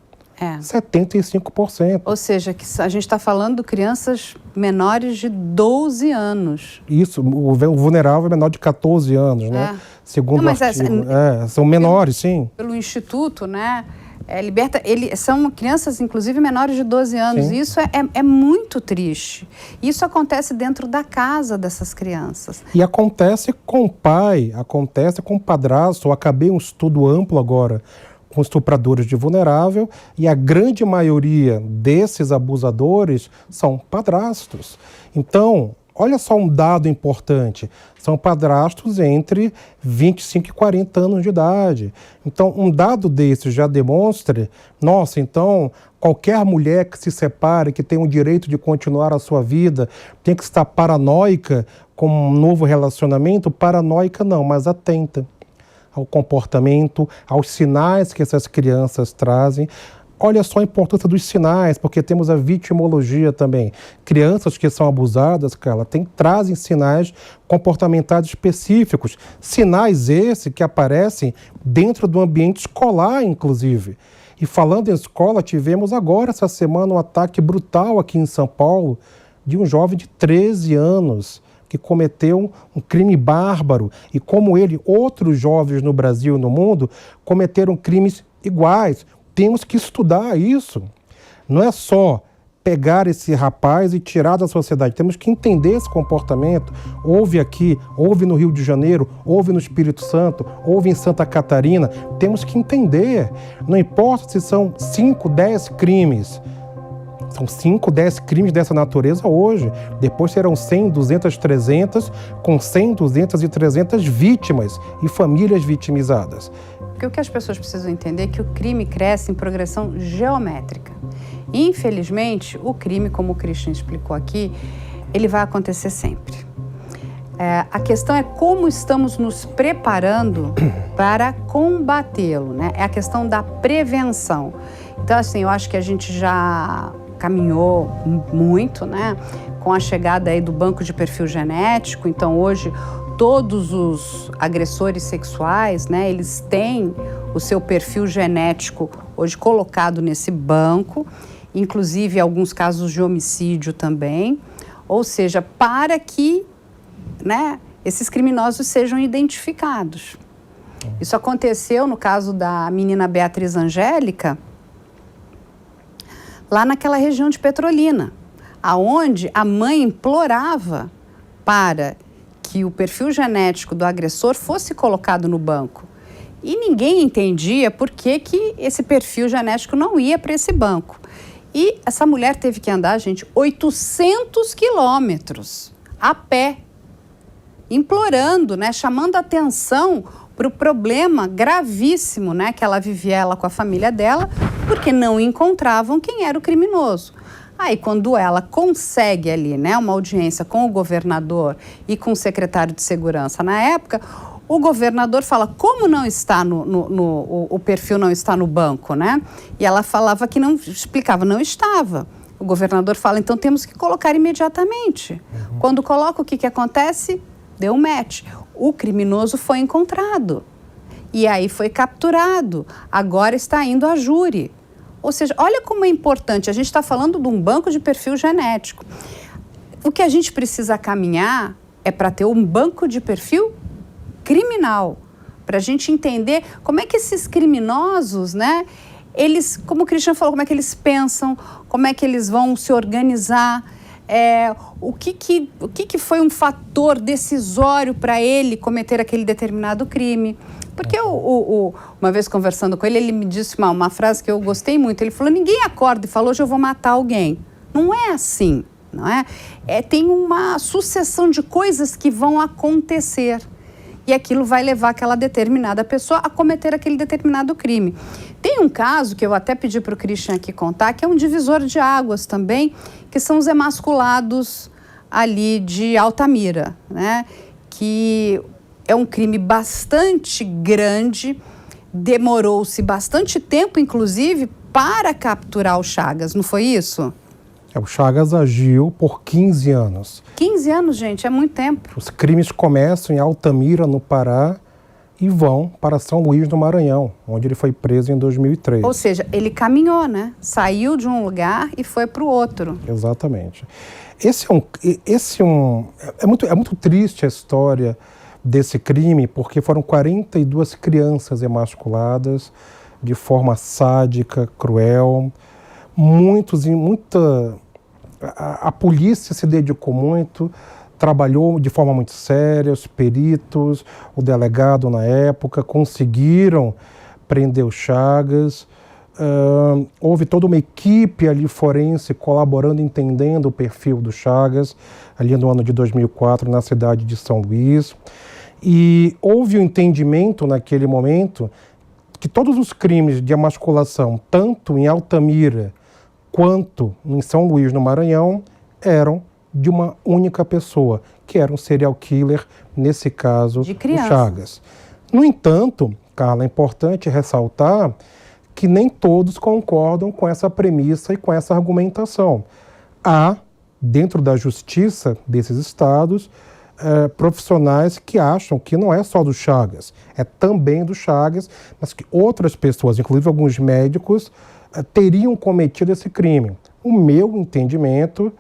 75%. Ou seja, que a gente está falando de crianças menores de 12 anos. Isso, o vulnerável é menor de 14 anos, né? Segundo o artigo. São menores, sim. Pelo Instituto, né? São crianças, inclusive, menores de 12 anos. Sim. Isso é muito triste. Isso acontece dentro da casa dessas crianças. E acontece com o pai, acontece com o padrasto. Eu acabei um estudo amplo agora com estupradores de vulnerável e a grande maioria desses abusadores são padrastos. Então, olha só um dado importante, são padrastos entre 25 e 40 anos de idade. Então, um dado desse já demonstra, nossa, então, qualquer mulher que se separe, que tem o direito de continuar a sua vida, tem que estar paranoica com um novo relacionamento? Paranoica não, mas atenta ao comportamento, aos sinais que essas crianças trazem. Olha só a importância dos sinais, porque temos a vitimologia também. Crianças que são abusadas, Carla, trazem sinais comportamentais específicos. Sinais esses que aparecem dentro do ambiente escolar, inclusive. E falando em escola, tivemos agora, essa semana, um ataque brutal aqui em São Paulo de um jovem de 13 anos, que cometeu um crime bárbaro. E como ele, outros jovens no Brasil e no mundo cometeram crimes iguais. Temos que estudar isso. Não é só pegar esse rapaz e tirar da sociedade. Temos que entender esse comportamento. Houve aqui, houve no Rio de Janeiro, houve no Espírito Santo, houve em Santa Catarina. Temos que entender. Não importa se são 5, 10 crimes. São 5, 10 crimes dessa natureza hoje. Depois serão 100, 200, 300, com 100, 200 e 300 vítimas e famílias vitimizadas. Porque o que as pessoas precisam entender é que o crime cresce em progressão geométrica. Infelizmente, o crime, como o Christian explicou aqui, ele vai acontecer sempre. A questão é como estamos nos preparando para combatê-lo, né? É a questão da prevenção. Então, assim, eu acho que a gente já caminhou muito, né? Com a chegada aí do banco de perfil genético. Então, hoje, todos os agressores sexuais, né? Eles têm o seu perfil genético hoje colocado nesse banco, inclusive alguns casos de homicídio também. Ou seja, para que, né, esses criminosos sejam identificados. Isso aconteceu no caso da menina Beatriz Angélica, lá naquela região de Petrolina, aonde a mãe implorava para que o perfil genético do agressor fosse colocado no banco. E ninguém entendia por que esse perfil genético não ia para esse banco. E essa mulher teve que andar, gente, 800 quilômetros a pé, implorando, né, chamando atenção para o problema gravíssimo, né, que ela vivia, ela com a família dela, porque não encontravam quem era o criminoso. Aí, quando ela consegue ali, né, uma audiência com o governador e com o secretário de segurança na época, o governador fala, como não está o perfil não está no banco, né? E ela falava que não, explicava, não estava. O governador fala, então temos que colocar imediatamente. Quando coloca, o que acontece? Deu um match. O criminoso foi encontrado. E aí foi capturado. Agora está indo a júri. Ou seja, olha como é importante. A gente está falando de um banco de perfil genético. O que a gente precisa caminhar é para ter um banco de perfil criminal. Para a gente entender como é que esses criminosos, né? Eles, como o Christian falou, como é que eles pensam, como é que eles vão se organizar. O que foi um fator decisório para ele cometer aquele determinado crime. Porque uma vez conversando com ele me disse uma frase que eu gostei muito. Ele falou, ninguém acorda e fala, hoje eu vou matar alguém. Não é assim, não é? Tem uma sucessão de coisas que vão acontecer. E aquilo vai levar aquela determinada pessoa a cometer aquele determinado crime. Tem um caso que eu até pedi para o Christian aqui contar, que é um divisor de águas também, que são os emasculados ali de Altamira, né? Que é um crime bastante grande, demorou-se bastante tempo, inclusive, para capturar o Chagas, não foi isso? O Chagas agiu por 15 anos. 15 anos, gente, é muito tempo. Os crimes começam em Altamira, no Pará, e vão para São Luís do Maranhão, onde ele foi preso em 2003. Ou seja, ele caminhou, né? Saiu de um lugar e foi para o outro. Exatamente. É muito triste a história desse crime, porque foram 42 crianças emasculadas, de forma sádica, cruel. A polícia se dedicou muito, trabalhou de forma muito séria, os peritos, o delegado na época conseguiram prender o Chagas. Houve toda uma equipe ali forense colaborando, entendendo o perfil do Chagas, ali no ano de 2004, na cidade de São Luís. E houve um entendimento naquele momento que todos os crimes de emasculação, tanto em Altamira quanto em São Luís, no Maranhão, eram de uma única pessoa, que era um serial killer, nesse caso, o Chagas. No entanto, Carla, é importante ressaltar que nem todos concordam com essa premissa e com essa argumentação. Há, dentro da justiça desses estados, profissionais que acham que não é só do Chagas, é também do Chagas, mas que outras pessoas, inclusive alguns médicos, teriam cometido esse crime. O meu entendimento,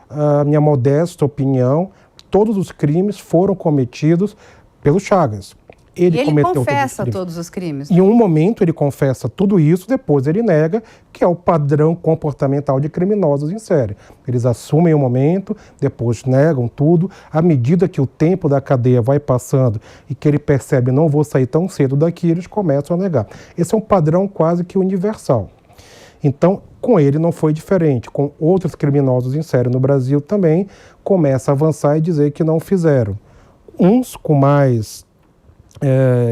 a minha modesta opinião, todos os crimes foram cometidos pelo Chagas. Ele confessa todos os crimes. Em um momento ele confessa tudo isso, depois ele nega, que é o padrão comportamental de criminosos em série. Eles assumem o momento, depois negam tudo. À medida que o tempo da cadeia vai passando e que ele percebe não vou sair tão cedo daqui, eles começam a negar. Esse é um padrão quase que universal. Então, com ele não foi diferente. Com outros criminosos em série no Brasil também, começa a avançar e dizer que não fizeram. Uns com mais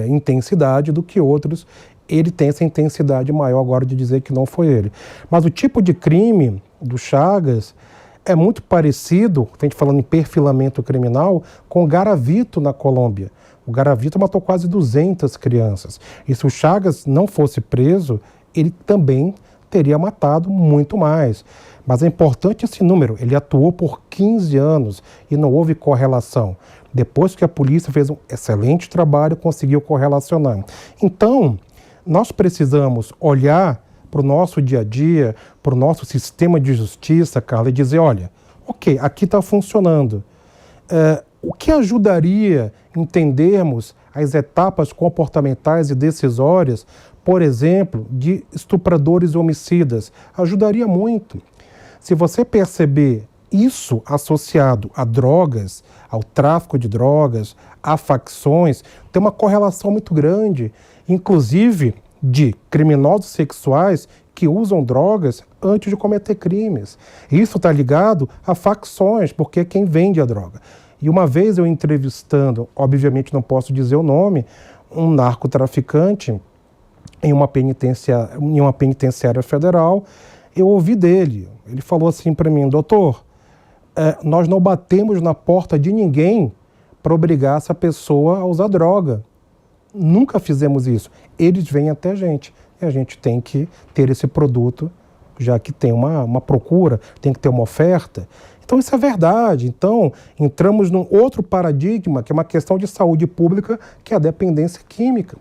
intensidade do que outros, ele tem essa intensidade maior agora de dizer que não foi ele. Mas o tipo de crime do Chagas é muito parecido, a gente falando em perfilamento criminal, com o Garavito na Colômbia. O Garavito matou quase 200 crianças. E se o Chagas não fosse preso, ele também teria matado muito mais. Mas é importante esse número, ele atuou por 15 anos e não houve correlação. Depois que a polícia fez um excelente trabalho, conseguiu correlacionar. Então, nós precisamos olhar para o nosso dia a dia, para o nosso sistema de justiça, Carla, e dizer, olha, ok, aqui está funcionando. O que ajudaria a entendermos as etapas comportamentais e decisórias, por exemplo, de estupradores e homicidas? Ajudaria muito. Se você perceber isso associado a drogas, ao tráfico de drogas, a facções, tem uma correlação muito grande, inclusive de criminosos sexuais que usam drogas antes de cometer crimes. Isso está ligado a facções, porque é quem vende a droga. E uma vez eu entrevistando, obviamente não posso dizer o nome, um narcotraficante em uma penitenciária federal, eu ouvi dele. Ele falou assim para mim, doutor, nós não batemos na porta de ninguém para obrigar essa pessoa a usar droga. Nunca fizemos isso. Eles vêm até a gente. E a gente tem que ter esse produto, já que tem uma procura, tem que ter uma oferta. Então isso é verdade. Então entramos num outro paradigma, que é uma questão de saúde pública, que é a dependência química.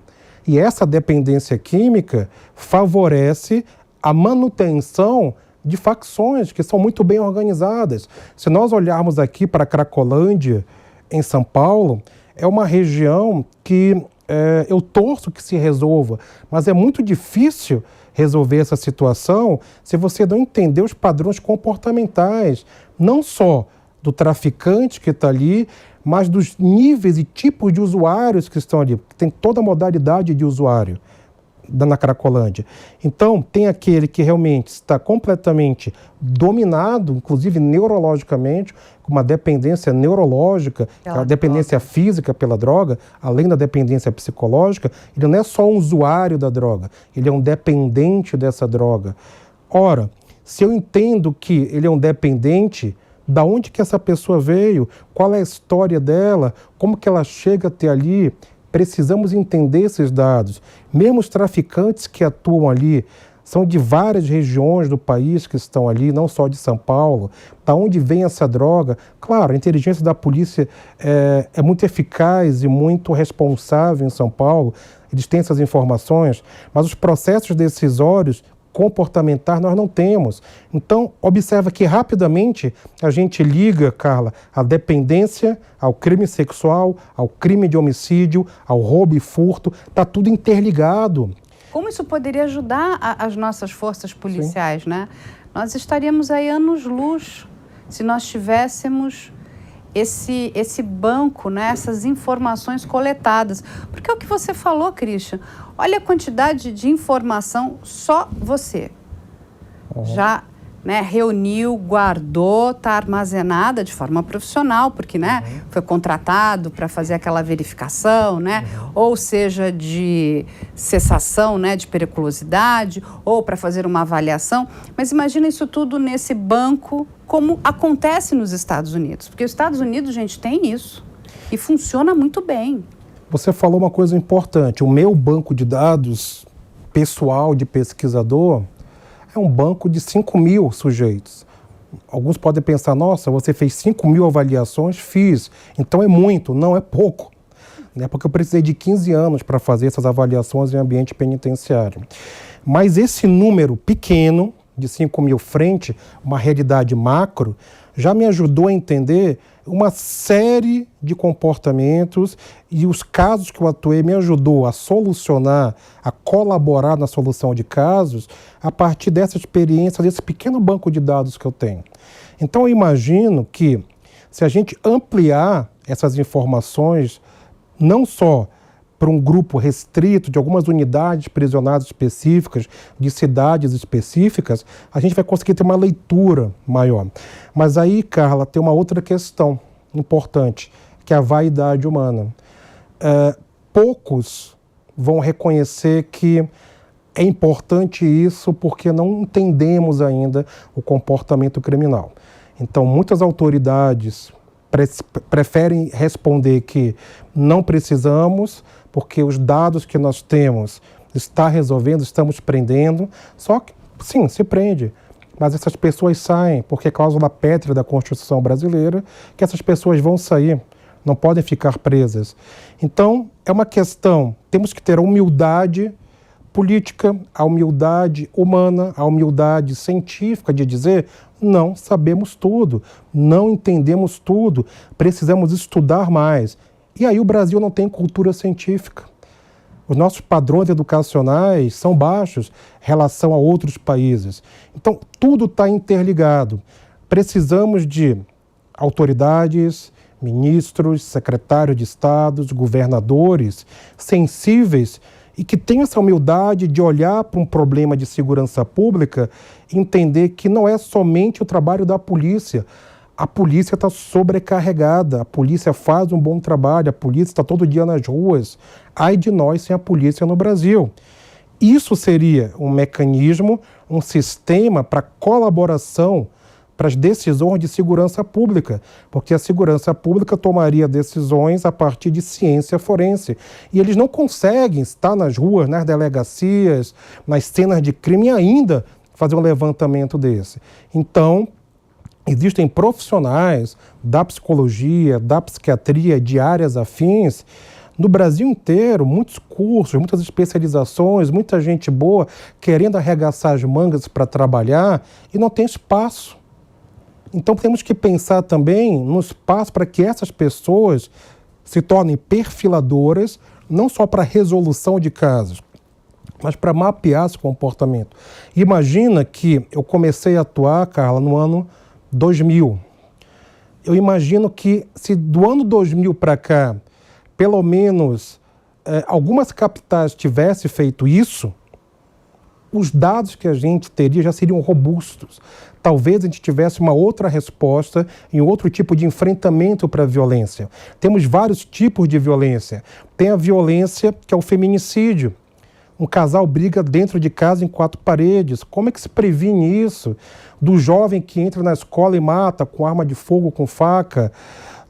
E essa dependência química favorece a manutenção de facções que são muito bem organizadas. Se nós olharmos aqui para a Cracolândia, em São Paulo, é uma região que eu torço que se resolva, mas é muito difícil resolver essa situação se você não entender os padrões comportamentais, não só do traficante que está ali, mas dos níveis e tipos de usuários que estão ali. Tem toda a modalidade de usuário na Cracolândia. Então, tem aquele que realmente está completamente dominado, inclusive neurologicamente, com uma dependência neurológica, a dependência física pela droga, além da dependência psicológica. Ele não é só um usuário da droga, ele é um dependente dessa droga. Ora, se eu entendo que ele é um dependente, da onde que essa pessoa veio, qual é a história dela, como que ela chega até ali, precisamos entender esses dados. Mesmo os traficantes que atuam ali são de várias regiões do país que estão ali, não só de São Paulo. Da onde vem essa droga? Claro, a inteligência da polícia é muito eficaz e muito responsável em São Paulo. Eles têm essas informações, mas os processos decisórios comportamentais nós não temos. Então, observa que rapidamente a gente liga, Carla, a dependência ao crime sexual, ao crime de homicídio, ao roubo e furto, está tudo interligado. Como isso poderia ajudar as nossas forças policiais, né? Nós estaríamos aí anos-luz se nós tivéssemos esse banco, né, essas informações coletadas. Porque é o que você falou, Christian. Olha a quantidade de informação, só você já, né, reuniu, guardou, está armazenada de forma profissional, porque, né, foi contratado para fazer aquela verificação, né, ou seja, de cessação, né, de periculosidade, ou para fazer uma avaliação. Mas imagina isso tudo nesse banco, como acontece nos Estados Unidos. Porque os Estados Unidos, gente, tem isso e funciona muito bem. Você falou uma coisa importante. O meu banco de dados pessoal de pesquisador é um banco de 5.000 sujeitos. Alguns podem pensar, nossa, você fez 5.000 avaliações? Fiz. Então é muito, não é pouco. Né? Porque eu precisei de 15 anos para fazer essas avaliações em ambiente penitenciário. Mas esse número pequeno, de 5.000 frente, uma realidade macro, já me ajudou a entender uma série de comportamentos e os casos que eu atuei me ajudou a solucionar, a colaborar na solução de casos a partir dessa experiência, desse pequeno banco de dados que eu tenho. Então eu imagino que se a gente ampliar essas informações, não só para um grupo restrito de algumas unidades prisionais específicas, de cidades específicas, a gente vai conseguir ter uma leitura maior. Mas aí, Carla, tem uma outra questão importante, que é a vaidade humana. Poucos vão reconhecer que é importante isso porque não entendemos ainda o comportamento criminal. Então, muitas autoridades preferem responder que não precisamos, porque os dados que nós temos está resolvendo, estamos prendendo. Só que, sim, se prende. Mas essas pessoas saem, porque é cláusula pétrea da Constituição brasileira, que essas pessoas vão sair, não podem ficar presas. Então, é uma questão, temos que ter a humildade política, a humildade humana, a humildade científica de dizer, não sabemos tudo, não entendemos tudo, precisamos estudar mais. E aí o Brasil não tem cultura científica. Os nossos padrões educacionais são baixos em relação a outros países. Então, tudo está interligado. Precisamos de autoridades, ministros, secretários de Estado, governadores sensíveis e que tenham essa humildade de olhar para um problema de segurança pública e entender que não é somente o trabalho da polícia. A polícia está sobrecarregada, a polícia faz um bom trabalho, a polícia está todo dia nas ruas. Ai de nós sem a polícia no Brasil. Isso seria um mecanismo, um sistema para colaboração para as decisões de segurança pública, porque a segurança pública tomaria decisões a partir de ciência forense. E eles não conseguem estar nas ruas, nas delegacias, nas cenas de crime e ainda fazer um levantamento desse. Então, existem profissionais da psicologia, da psiquiatria, de áreas afins, no Brasil inteiro, muitos cursos, muitas especializações, muita gente boa querendo arregaçar as mangas para trabalhar e não tem espaço. Então temos que pensar também no espaço para que essas pessoas se tornem perfiladoras, não só para resolução de casos, mas para mapear esse comportamento. Imagina que eu comecei a atuar, Carla, no ano 2000. Eu imagino que se do ano 2000 para cá, pelo menos algumas capitais tivessem feito isso, os dados que a gente teria já seriam robustos. Talvez a gente tivesse uma outra resposta em outro tipo de enfrentamento para a violência. Temos vários tipos de violência. Tem a violência que é o feminicídio. Um casal briga dentro de casa em 4 paredes. Como é que se previne isso? Do jovem que entra na escola e mata com arma de fogo, com faca.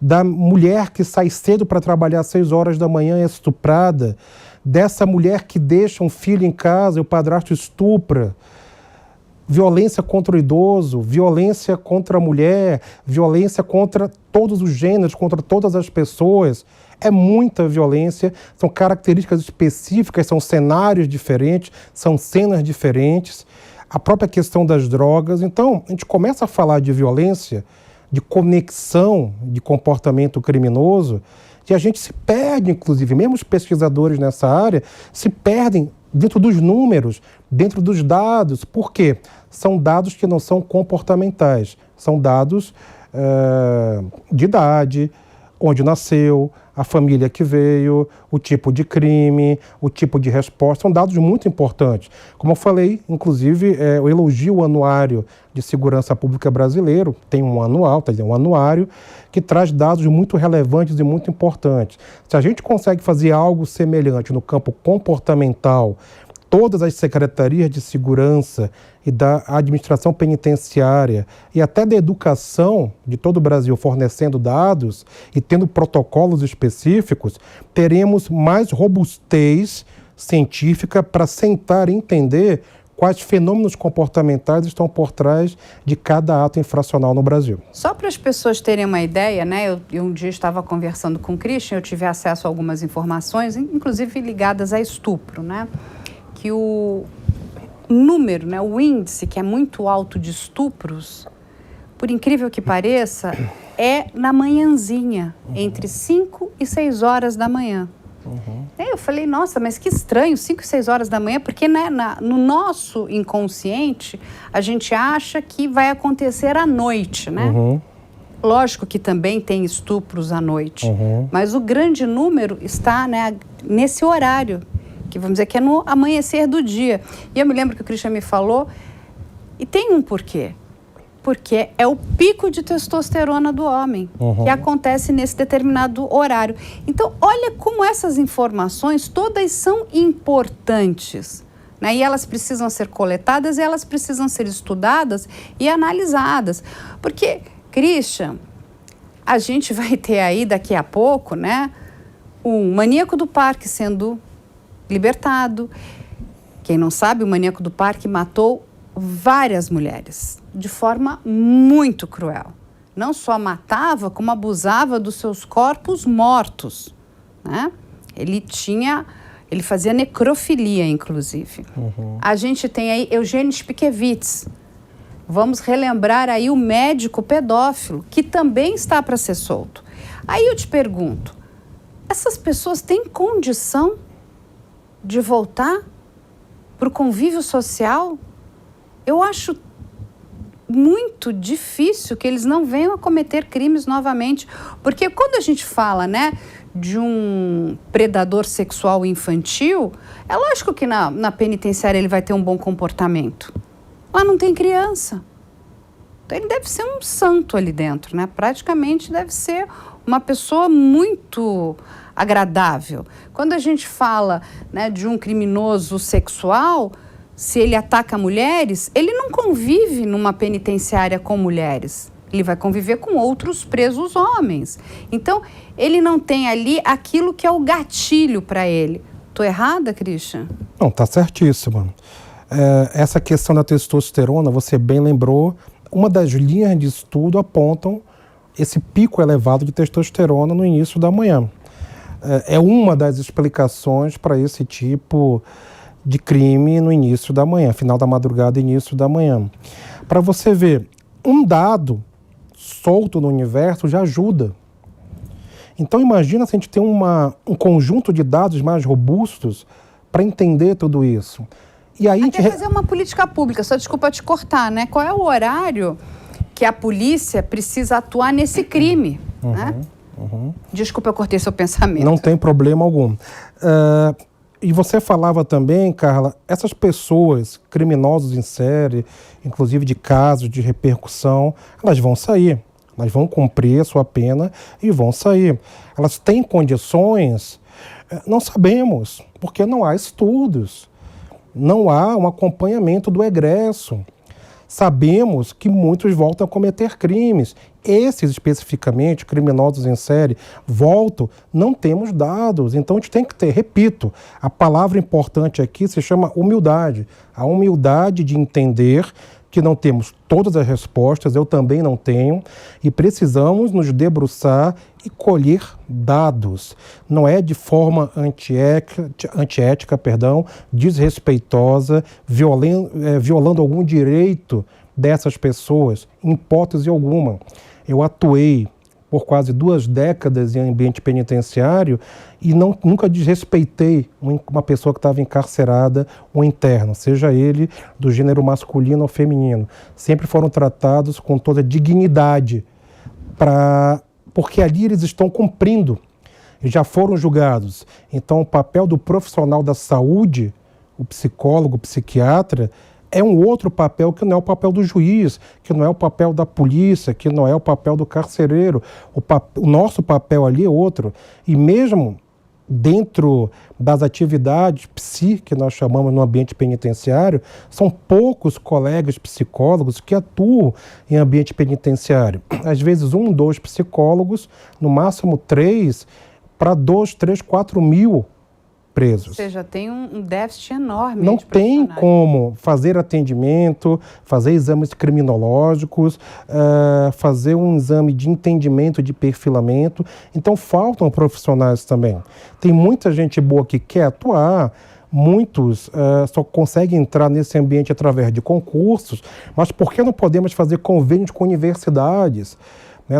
Da mulher que sai cedo para trabalhar às 6 horas da manhã e é estuprada. Dessa mulher que deixa um filho em casa e o padrasto estupra. Violência contra o idoso, violência contra a mulher, violência contra todos os gêneros, contra todas as pessoas. É muita violência, são características específicas, são cenários diferentes, são cenas diferentes. A própria questão das drogas. Então, a gente começa a falar de violência, de conexão de comportamento criminoso, e a gente se perde, inclusive, mesmo os pesquisadores nessa área, se perdem dentro dos números, dentro dos dados. Por quê? São dados que não são comportamentais, são dados de idade, onde nasceu, a família que veio, o tipo de crime, o tipo de resposta, são dados muito importantes. Como eu falei, inclusive, eu elogio o Anuário de Segurança Pública Brasileiro, tem um anual, um anuário, que traz dados muito relevantes e muito importantes. Se a gente consegue fazer algo semelhante no campo comportamental, todas as secretarias de segurança e da administração penitenciária e até da educação de todo o Brasil fornecendo dados e tendo protocolos específicos, teremos mais robustez científica para sentar e entender quais fenômenos comportamentais estão por trás de cada ato infracional no Brasil. Só para as pessoas terem uma ideia, né? Eu um dia estava conversando com o Christian, eu tive acesso a algumas informações, inclusive ligadas a estupro, né? Que o número, né, o índice que é muito alto de estupros, por incrível que pareça, é na manhãzinha, entre 5 e 6 horas da manhã. Aí eu falei, nossa, mas que estranho, 5 e 6 horas da manhã, porque né, no nosso inconsciente, a gente acha que vai acontecer à noite, né? Lógico que também tem estupros à noite, mas o grande número está, né, nesse horário, que vamos dizer que é no amanhecer do dia. E eu me lembro que o Christian me falou, e tem um porquê. Porque é o pico de testosterona do homem, que acontece nesse determinado horário. Então, olha como essas informações todas são importantes, né? E elas precisam ser coletadas e elas precisam ser estudadas e analisadas. Porque, Christian, a gente vai ter aí daqui a pouco, né, um maníaco do parque sendo libertado. Quem não sabe, o maníaco do parque matou várias mulheres de forma muito cruel. Não só matava, como abusava dos seus corpos mortos, né? Ele fazia necrofilia, inclusive. A gente tem aí Eugênio Spickevitz. Vamos relembrar aí o médico pedófilo, que também está para ser solto. Aí eu te pergunto, essas pessoas têm condição de voltar para o convívio social? Eu acho muito difícil que eles não venham a cometer crimes novamente. Porque quando a gente fala, né, de um predador sexual infantil, é lógico que na penitenciária ele vai ter um bom comportamento. Lá não tem criança. Então ele deve ser um santo ali dentro, né? Praticamente deve ser uma pessoa muito agradável. Quando a gente fala, né, de um criminoso sexual, se ele ataca mulheres, ele não convive numa penitenciária com mulheres. Ele vai conviver com outros presos homens. Então, ele não tem ali aquilo que é o gatilho para ele. Tô errada, Christian? Não, tá certíssima. Essa questão da testosterona, você bem lembrou, uma das linhas de estudo apontam esse pico elevado de testosterona no início da manhã. É uma das explicações para esse tipo de crime no início da manhã, final da madrugada, início da manhã. Para você ver, um dado solto no universo já ajuda. Então imagina se a gente tem um conjunto de dados mais robustos para entender tudo isso. E aí até fazer uma política pública, só desculpa te cortar, né? Qual é o horário que a polícia precisa atuar nesse crime, né? Desculpa, eu cortei seu pensamento. Não tem problema algum. E você falava também, Carla, essas pessoas, criminosos em série, inclusive de casos de repercussão, elas vão sair. Elas vão cumprir a sua pena e vão sair. Elas têm condições? Não sabemos, porque não há estudos. Não há um acompanhamento do egresso. Sabemos que muitos voltam a cometer crimes. Esses, especificamente, criminosos em série, voltam, não temos dados. Então, a gente tem que ter, repito, a palavra importante aqui se chama humildade. A humildade de entender que não temos todas as respostas, eu também não tenho, e precisamos nos debruçar e colher dados. Não é de forma antiética, desrespeitosa, violando algum direito dessas pessoas, em hipótese alguma. Eu atuei por quase 2 décadas em ambiente penitenciário e nunca desrespeitei uma pessoa que estava encarcerada, um interno, seja ele do gênero masculino ou feminino. Sempre foram tratados com toda dignidade, porque ali eles estão cumprindo e já foram julgados. Então, o papel do profissional da saúde, o psicólogo, o psiquiatra, é um outro papel que não é o papel do juiz, que não é o papel da polícia, que não é o papel do carcereiro. O nosso papel ali é outro. E mesmo dentro das atividades que nós chamamos no ambiente penitenciário, são poucos colegas psicólogos que atuam em ambiente penitenciário. Às vezes 1, 2 psicólogos, no máximo 3, para 2, 3, 4 mil presos. Ou seja, tem um déficit enorme. Não tem como fazer atendimento, fazer exames criminológicos, fazer um exame de entendimento, de perfilamento. Então, faltam profissionais também. Tem muita gente boa que quer atuar, muitos só conseguem entrar nesse ambiente através de concursos, mas por que não podemos fazer convênios com universidades?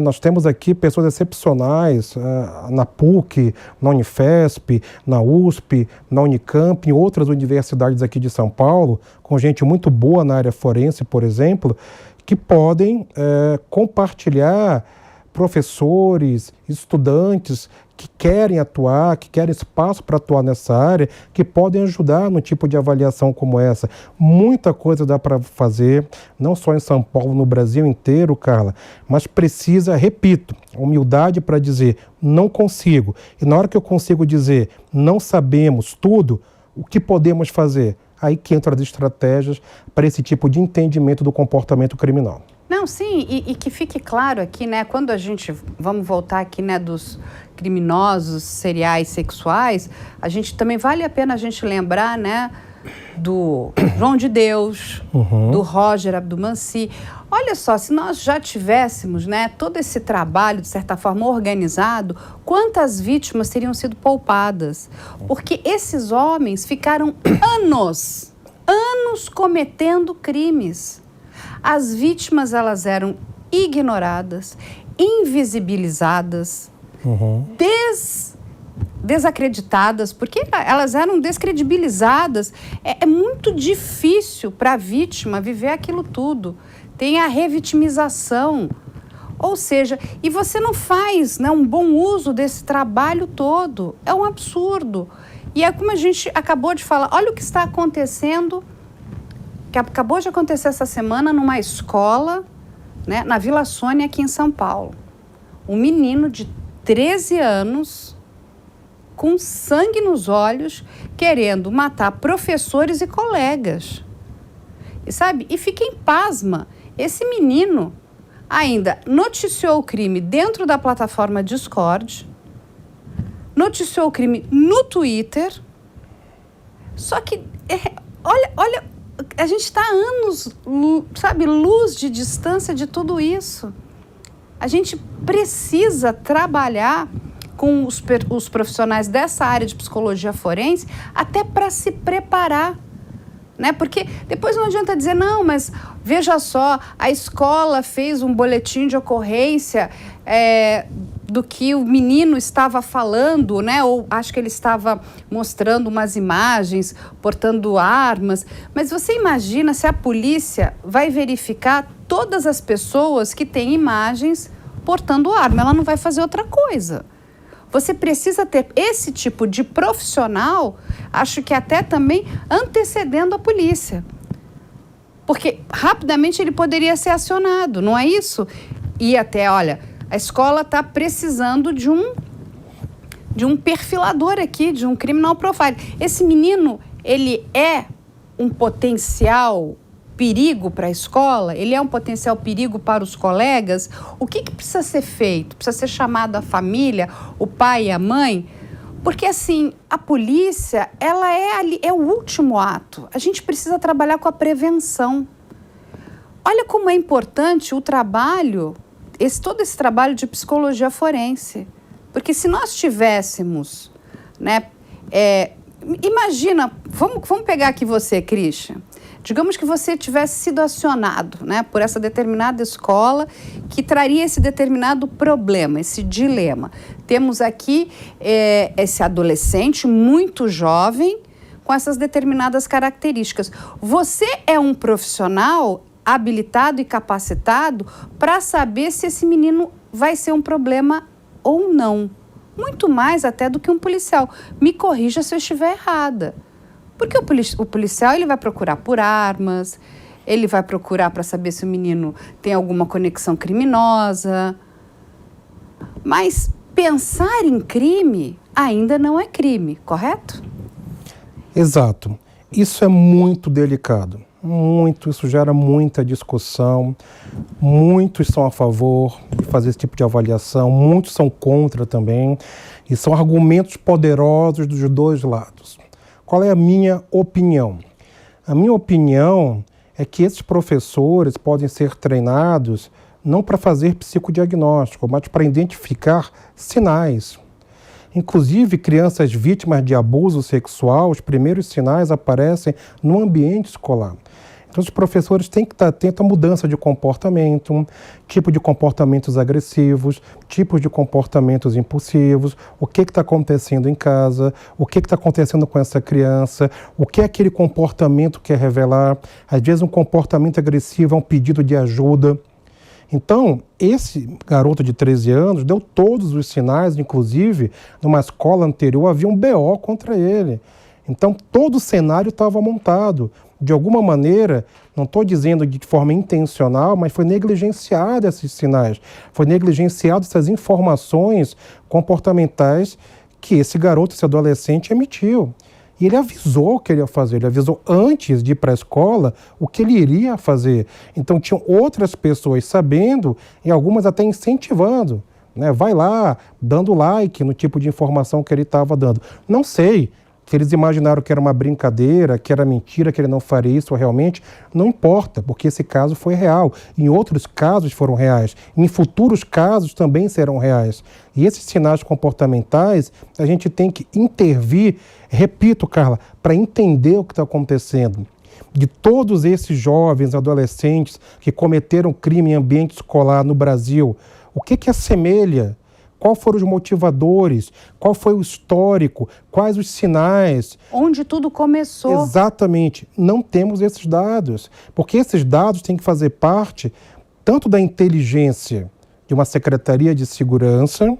Nós temos aqui pessoas excepcionais na PUC, na Unifesp, na USP, na Unicamp, em outras universidades aqui de São Paulo, com gente muito boa na área forense, por exemplo, que podem compartilhar professores, estudantes que querem atuar, que querem espaço para atuar nessa área, que podem ajudar no tipo de avaliação como essa. Muita coisa dá para fazer, não só em São Paulo, no Brasil inteiro, Carla, mas precisa, repito, humildade para dizer, não consigo. E na hora que eu consigo dizer, não sabemos tudo, o que podemos fazer? Aí que entram as estratégias para esse tipo de entendimento do comportamento criminal. Não, sim, e que fique claro aqui, né, quando a gente, vamos voltar aqui, né, dos criminosos seriais sexuais, a gente também vale a pena a gente lembrar, né, do João de Deus, do Roger Abdulmanci. Olha só, se nós já tivéssemos, né, todo esse trabalho, de certa forma, organizado, quantas vítimas teriam sido poupadas? Porque esses homens ficaram anos cometendo crimes. As vítimas, elas eram ignoradas, invisibilizadas, desacreditadas, porque elas eram descredibilizadas. É muito difícil para a vítima viver aquilo tudo. Tem a revitimização. Ou seja, e você não faz, né, um bom uso desse trabalho todo. É um absurdo. E é como a gente acabou de falar, olha o que está acontecendo, que acabou de acontecer essa semana numa escola, né, na Vila Sônia, aqui em São Paulo. Um menino de 13 anos, com sangue nos olhos, querendo matar professores e colegas. E sabe, e fiquem pasma, esse menino ainda noticiou o crime dentro da plataforma Discord, noticiou o crime no Twitter, só que, olha, a gente está a anos, sabe, luz de distância de tudo isso. A gente precisa trabalhar com os profissionais dessa área de psicologia forense até para se preparar, né? Porque depois não adianta dizer, não, mas veja só, a escola fez um boletim de ocorrência do que o menino estava falando, né? Ou acho que ele estava mostrando umas imagens, portando armas. Mas você imagina se a polícia vai verificar todas as pessoas que têm imagens portando arma? Ela não vai fazer outra coisa. Você precisa ter esse tipo de profissional, acho que até também antecedendo a polícia. Porque rapidamente ele poderia ser acionado, não é isso? E até, olha, a escola está precisando de um perfilador aqui, de um criminal profiler. Esse menino, ele é um potencial perigo para a escola? Ele é um potencial perigo para os colegas? O que precisa ser feito? Precisa ser chamado a família, o pai e a mãe? Porque, assim, a polícia, ela é o último ato. A gente precisa trabalhar com a prevenção. Olha como é importante o trabalho, todo esse trabalho de psicologia forense. Porque se nós tivéssemos, né, imagina, vamos pegar aqui você, Christian. Digamos que você tivesse sido acionado, né, por essa determinada escola que traria esse determinado problema, esse dilema. Temos aqui esse adolescente muito jovem com essas determinadas características. Você é um profissional habilitado e capacitado para saber se esse menino vai ser um problema ou não. Muito mais até do que um policial. Me corrija se eu estiver errada. Porque o policial ele vai procurar por armas, ele vai procurar para saber se o menino tem alguma conexão criminosa. Mas pensar em crime ainda não é crime, correto? Exato. Isso é muito delicado. Isso gera muita discussão. Muitos são a favor de fazer esse tipo de avaliação, muitos são contra também. E são argumentos poderosos dos dois lados. Qual é a minha opinião? A minha opinião é que esses professores podem ser treinados não para fazer psicodiagnóstico, mas para identificar sinais. Inclusive, crianças vítimas de abuso sexual, os primeiros sinais aparecem no ambiente escolar. Então, os professores têm que estar atentos à mudança de comportamento, tipo de comportamentos agressivos, tipos de comportamentos impulsivos, o que está acontecendo em casa, o que está acontecendo com essa criança, o que aquele comportamento quer revelar. Às vezes, um comportamento agressivo é um pedido de ajuda. Então, esse garoto de 13 anos deu todos os sinais, inclusive, numa escola anterior havia um BO contra ele. Então, todo o cenário estava montado. De alguma maneira, não estou dizendo de forma intencional, mas foi negligenciado esses sinais, foi negligenciado essas informações comportamentais que esse garoto, esse adolescente emitiu. E ele avisou o que ele ia fazer, ele avisou antes de ir para a escola o que ele iria fazer. Então tinham outras pessoas sabendo e algumas até incentivando, né? Vai lá, dando like no tipo de informação que ele estava dando. Não sei se eles imaginaram que era uma brincadeira, que era mentira, que ele não faria isso realmente. Não importa, porque esse caso foi real. Em outros casos foram reais. Em futuros casos também serão reais. E esses sinais comportamentais, a gente tem que intervir, repito, Carla, para entender o que está acontecendo. De todos esses jovens, adolescentes que cometeram crime em ambiente escolar no Brasil, o que assemelha? Quais foram os motivadores? Qual foi o histórico? Quais os sinais? Onde tudo começou. Exatamente. Não temos esses dados. Porque esses dados têm que fazer parte tanto da inteligência de uma Secretaria de Segurança,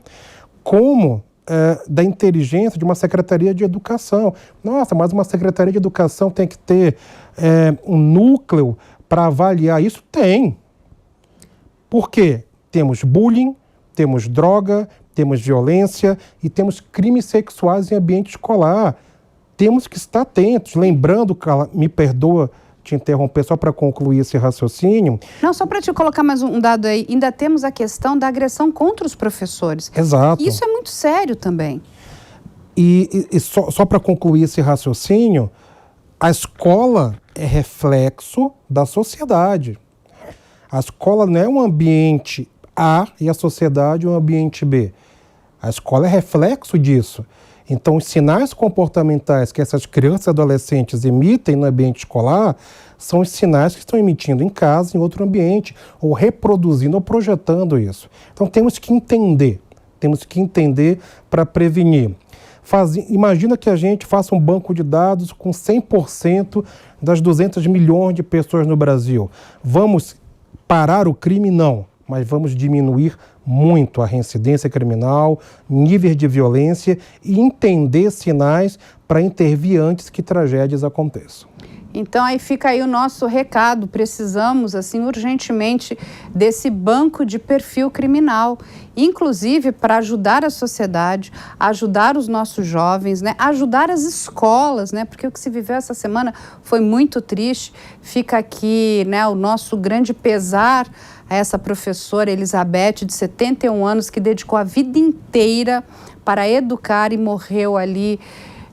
como da inteligência de uma Secretaria de Educação. Nossa, mas uma Secretaria de Educação tem que ter um núcleo para avaliar isso? Tem. Por quê? Temos bullying, temos droga, temos violência e temos crimes sexuais em ambiente escolar. Temos que estar atentos. Lembrando, Carla, me perdoa te interromper só para concluir esse raciocínio. Não, só para te colocar mais um dado aí, ainda temos a questão da agressão contra os professores. Exato. E isso é muito sério também. E só para concluir esse raciocínio, a escola é reflexo da sociedade. A escola não é um ambiente A e a sociedade um ambiente B. A escola é reflexo disso. Então, os sinais comportamentais que essas crianças e adolescentes emitem no ambiente escolar são os sinais que estão emitindo em casa, em outro ambiente, ou reproduzindo ou projetando isso. Então, temos que entender para prevenir. Imagina que a gente faça um banco de dados com 100% das 200 milhões de pessoas no Brasil. Vamos parar o crime? Não. Mas vamos diminuir muito a reincidência criminal, níveis de violência e entender sinais para intervir antes que tragédias aconteçam. Então, aí fica aí o nosso recado. Precisamos, assim, urgentemente desse banco de perfil criminal, inclusive para ajudar a sociedade, ajudar os nossos jovens, né? Ajudar as escolas, né? Porque o que se viveu essa semana foi muito triste. Fica aqui, né, o nosso grande pesar a essa professora Elizabeth, de 71 anos, que dedicou a vida inteira para educar e morreu ali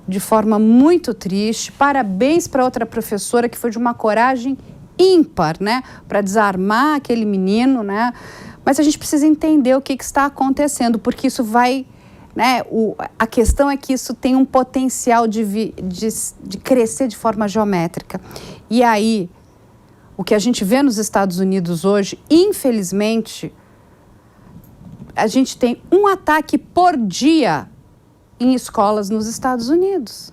de forma muito triste. Parabéns para outra professora que foi de uma coragem ímpar, né, para desarmar aquele menino, né? Mas a gente precisa entender o que está acontecendo, porque isso vai né? A questão é que isso tem um potencial de crescer de forma geométrica. E aí, o que a gente vê nos Estados Unidos hoje, infelizmente, a gente tem um ataque por dia em escolas nos Estados Unidos.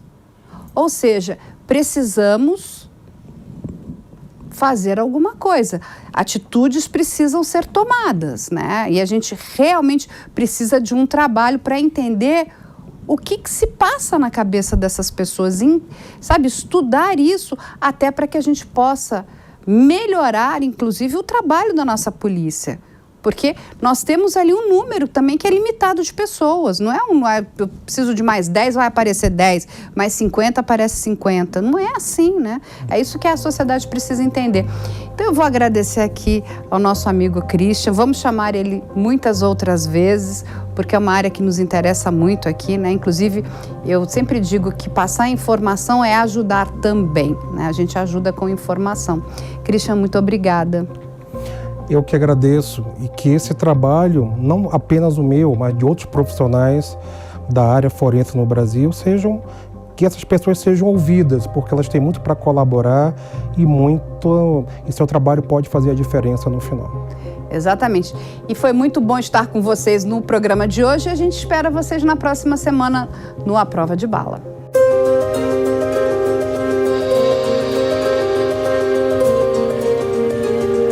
Ou seja, precisamos fazer alguma coisa. Atitudes precisam ser tomadas, né? E a gente realmente precisa de um trabalho para entender o que se passa na cabeça dessas pessoas, sabe, estudar isso até para que a gente possa melhorar, inclusive, o trabalho da nossa polícia. Porque nós temos ali um número também que é limitado de pessoas. Não é eu preciso de mais 10, vai aparecer 10, mais 50 aparece 50. Não é assim, né? É isso que a sociedade precisa entender. Então eu vou agradecer aqui ao nosso amigo Christian. Vamos chamar ele muitas outras vezes, porque é uma área que nos interessa muito aqui, né? Inclusive, eu sempre digo que passar informação é ajudar também, né? A gente ajuda com informação. Christian, muito obrigada. Eu que agradeço e que esse trabalho, não apenas o meu, mas de outros profissionais da área forense no Brasil, que essas pessoas sejam ouvidas, porque elas têm muito para colaborar e seu trabalho pode fazer a diferença no final. Exatamente. E foi muito bom estar com vocês no programa de hoje. A gente espera vocês na próxima semana no A Prova de Bala.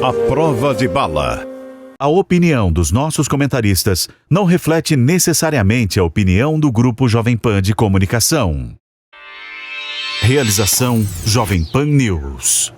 A Prova de Bala. A opinião dos nossos comentaristas não reflete necessariamente a opinião do Grupo Jovem Pan de Comunicação. Realização Jovem Pan News.